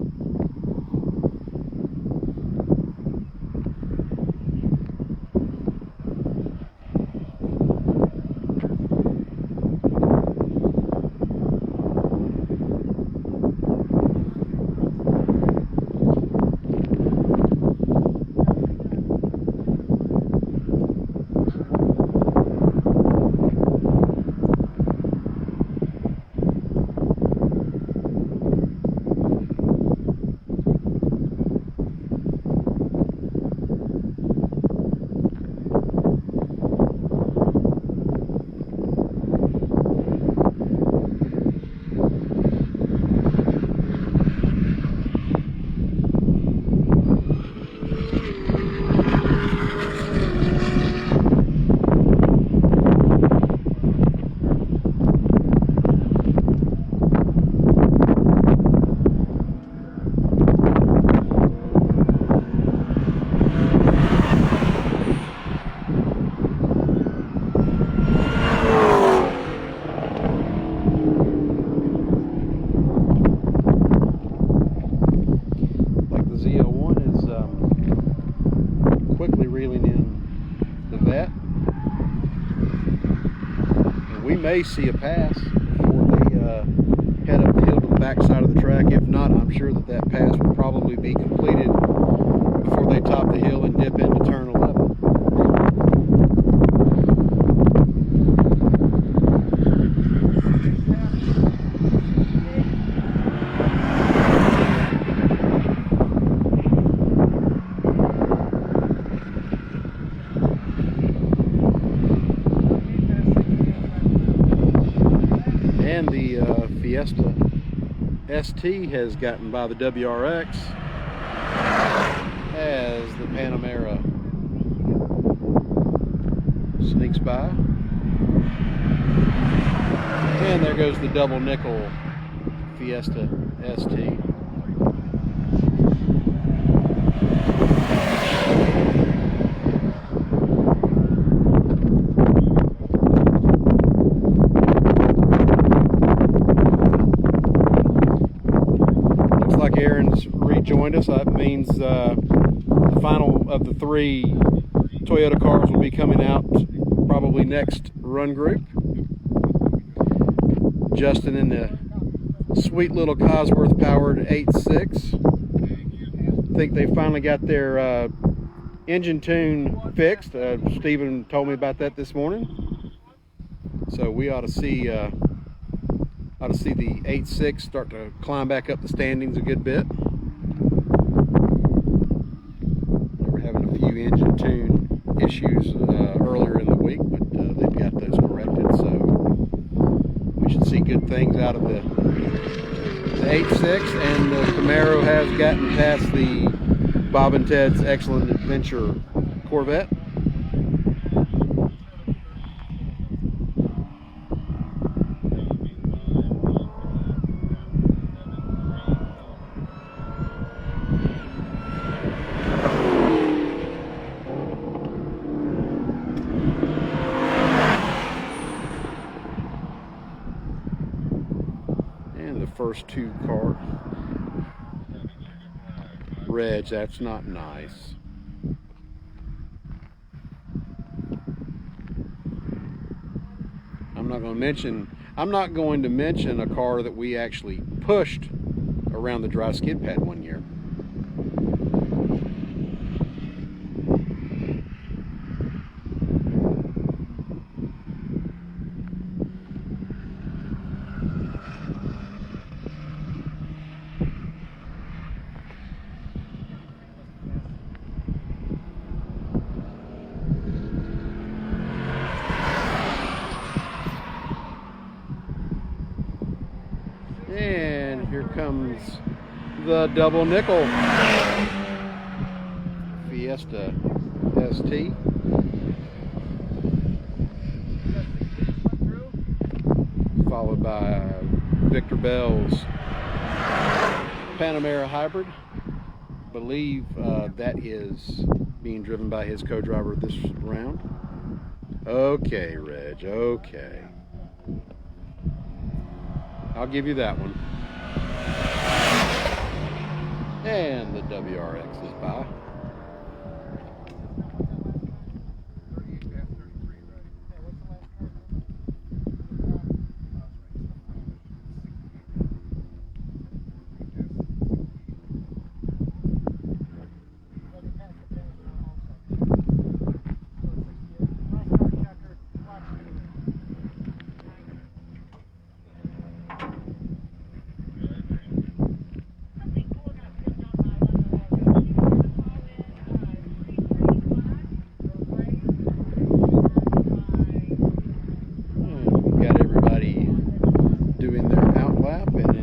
May see a pass before they head up the hill to the back side of the track. If not, I'm sure that pass will probably be completed before they top the hill and dip into turn 11. Fiesta ST has gotten by the WRX as the Panamera sneaks by. And there goes the double nickel Fiesta ST. Looks like Aaron's rejoined us. That means the final of the 3 Toyota cars will be coming out probably next run group. Justin in the sweet little Cosworth powered 8.6. I think they finally got their engine tune fixed. Stephen told me about that this morning. So we ought to see the 8.6 start to climb back up the standings a good bit. They were having a few engine tune issues earlier in the week, but they've got those corrected. So we should see good things out of the 8.6, and the Camaro has gotten past the Bob and Ted's Excellent Adventure Corvette. First 2 car. Reg, that's not nice. I'm not going to mention a car that we actually pushed around the dry skid pad one year. And here comes the double nickel Fiesta ST. Followed by Victor Bell's Panamera Hybrid. I believe that is being driven by his co-driver this round. Okay, Reg, okay. I'll give you that one. And the WRX is by.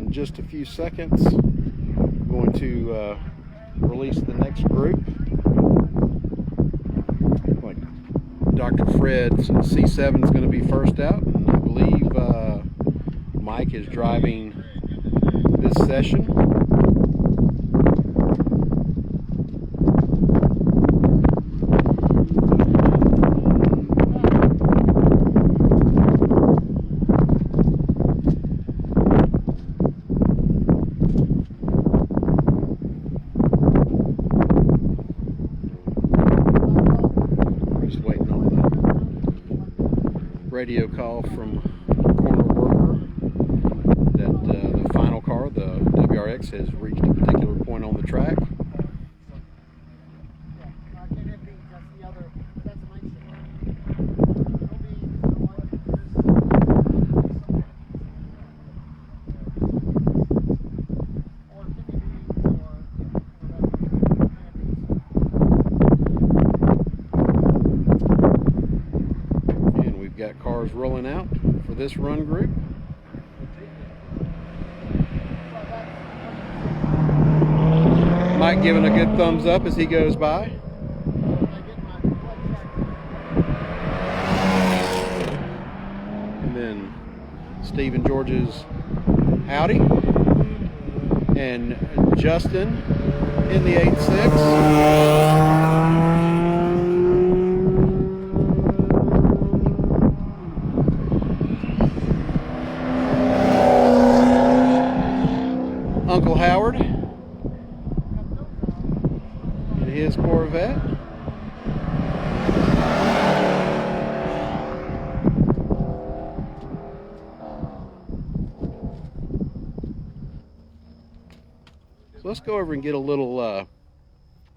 Just a few seconds, I'm going to release the next group. Like Dr. Fred's C7 is going to be first out, and I believe Mike is driving this session. Radio call from Corner Worker that the final car, the WRX, has reached a particular point on the track. Got cars rolling out for this run group. Mike giving a good thumbs up as he goes by. And then Steve and George's Audi. And Justin in the 8.6. Uncle Howard in his Corvette. So let's go over and get a little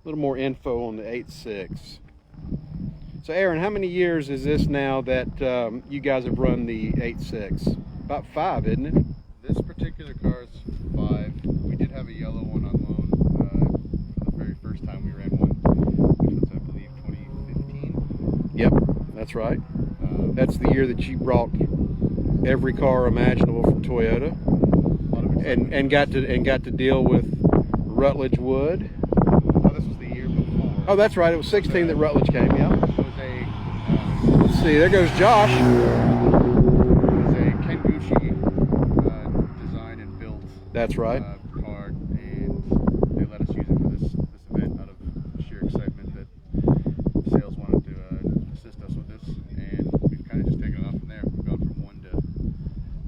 more info on the 8.6. So Aaron, how many years is this now that you guys have run the 8.6? About 5, isn't it? This particular car is 5. We did have a yellow one on loan for the very first time we ran one, which was, I believe, 2015. Yep, that's right. That's the year that you brought every car imaginable from Toyota, and got to deal with Rutledge Wood. No, this was the year before. Oh, that's right. It was 16 that Rutledge came. Yeah. It was a. Let's see. There goes Josh. That's right. Car, and they let us use it for this event out of sheer excitement that sales wanted to assist us with this, and we've kind of just taken it off from there. We've gone from 1 to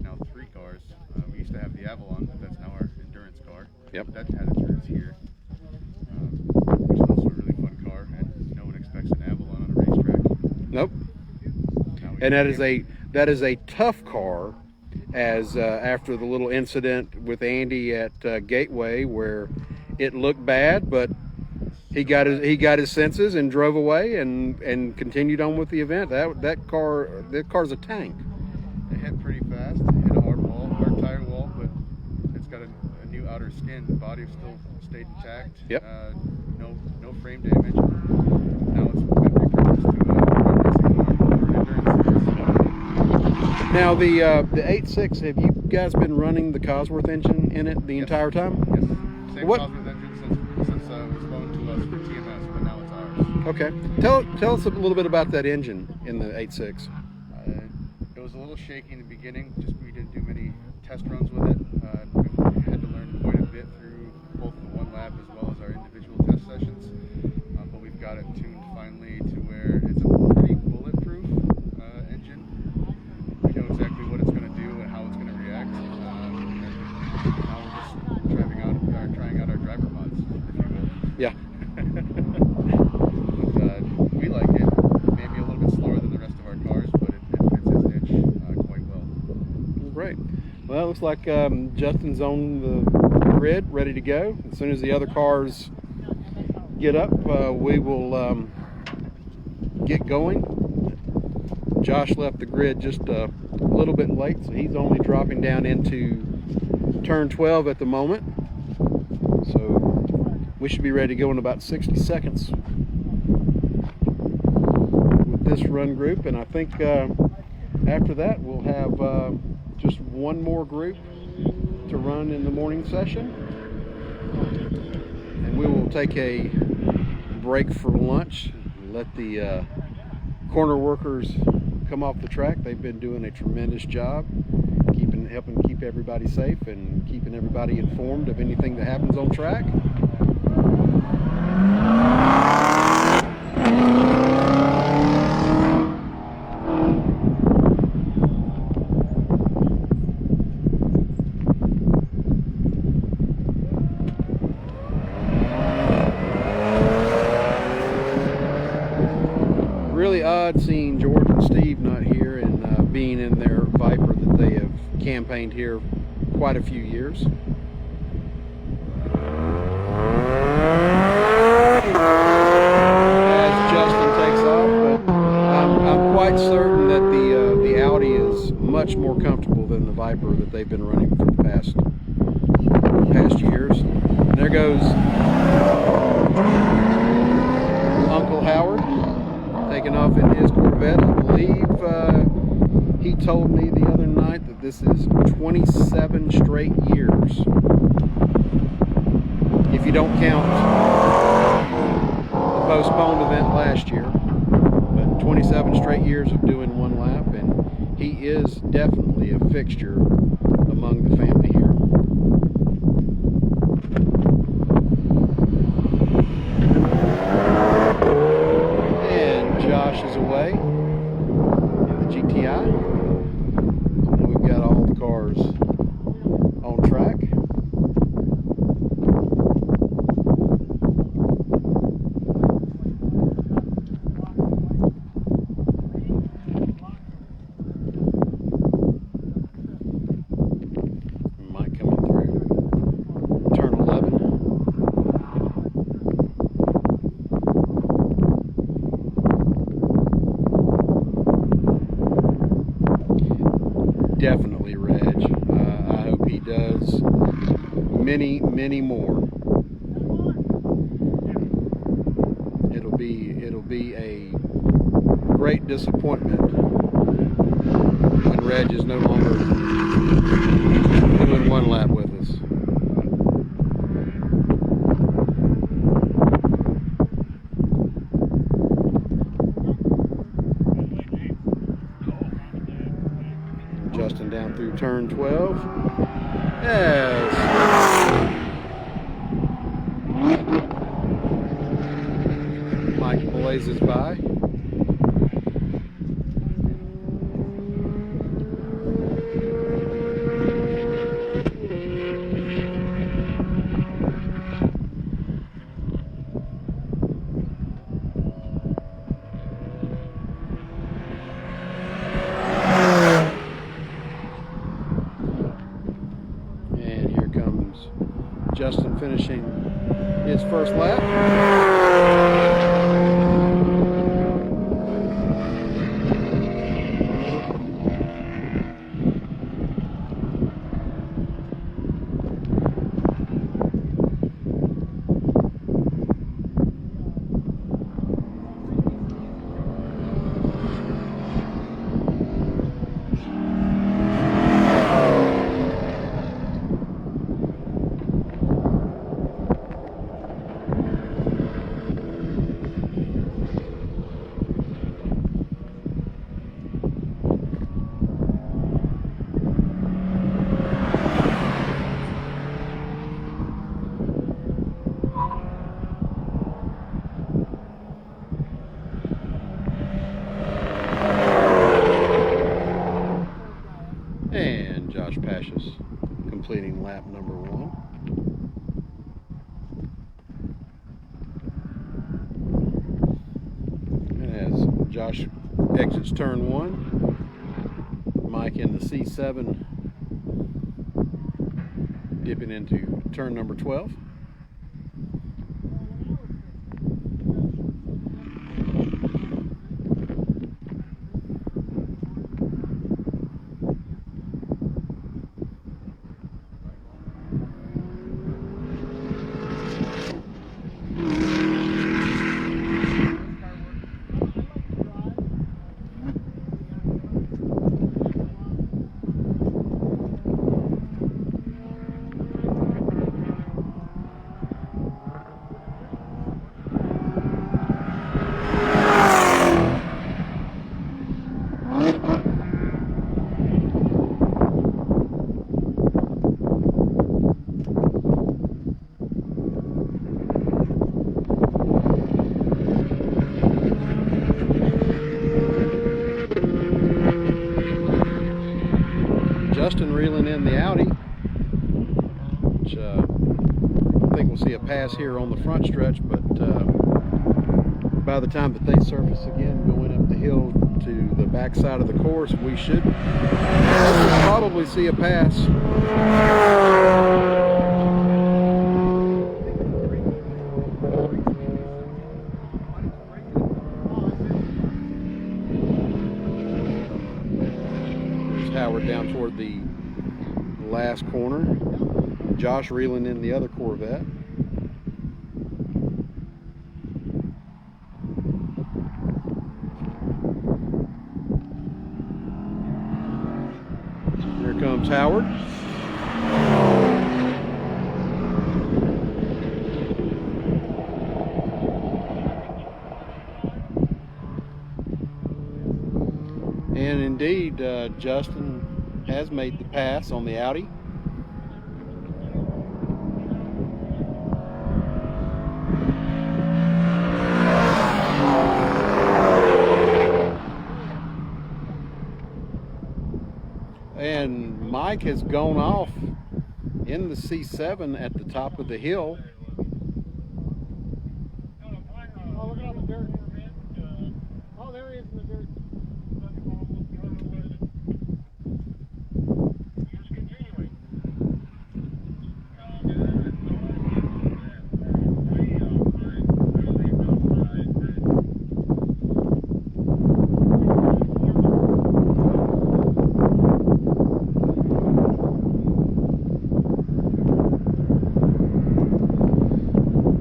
now 3 cars. We used to have the Avalon, but that's now our endurance car. Yep. That had its roots here, which is also a really fun car, and no one expects an Avalon on a racetrack. Nope. And that is a tough car. As after the little incident with Andy at Gateway, where it looked bad, but he got his senses and drove away and continued on with the event. That car's a tank. It hit pretty fast. It hit a hard tire wall, but it's got a new outer skin. The body still stayed intact. Yep. No frame damage. Now it's been repurposed to a endurance series. Now the 8.6, have you guys been running the Cosworth engine in it the entire time? Yes. Same Cosworth engine since it was loaned to us for TMS, but now it's ours. Okay. Tell us a little bit about that engine in the 8.6. It was a little shaky in the beginning. Just we didn't do many test runs with it. We had to learn quite a bit through both the one lap as well as our individual test sessions. But we've got it tuned finally to where it's a pretty bulletproof engine. We know exactly what it's going to do and how it's going to react. And now we're just trying out our driver mods, if you will. Yeah. But, we like it. Maybe a little bit slower than the rest of our cars, but it fits its niche quite well. Great. Well, it looks like Justin's on the grid, ready to go. As soon as the other cars get up, we will get going. Josh left the grid just a little bit late, so he's only dropping down into turn 12 at the moment. So we should be ready to go in about 60 seconds with this run group, and I think after that we'll have just one more group to run in the morning session, and we will take a break for lunch and let the corner workers come off the track. They've been doing a tremendous job helping keep everybody safe and keeping everybody informed of anything that happens on track. Really odd seeing George and Steve not here and being in their Viper that they have campaigned here quite a few years. As Justin takes off, but I'm quite certain that the Audi is much more comfortable than the Viper that they've been running for the past years. And there goes Uncle Howard taking off in his Corvette. I believe he told me the other night that this is 27 straight years if you don't count the postponed event last year. But 27 straight years of doing one lap, and he is definitely a fixture among the family here. And Josh is away in the GTI. And we've got all the cars on track. Mike coming through turn 11. Definitely Reg. I hope he does many, many more. It'll be a great disappointment when Reg is no longer doing one lap with us. Justin down through turn 12. Yes. Mike blazes by. And here comes Justin finishing his first lap. And Josh Pashas completing lap number 1. And as Josh exits turn 1, Mike in the C7 dipping into turn number 12. Justin reeling in the Audi, which I think we'll see a pass here on the front stretch, but by the time that they surface again going up the hill to the back side of the course, we should probably see a pass. Howard down toward the last corner. Josh reeling in the other Corvette. Here comes Howard. And indeed, Justin has made the pass on the Audi. And Mike has gone off in the C7 at the top of the hill. Oh, look at all the dirt. Oh, there he is in the dirt. Just continuing.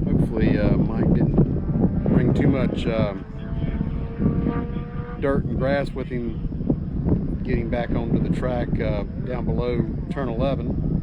Hopefully Mike didn't bring too much dirt and grass with him getting back onto the track down below turn 11.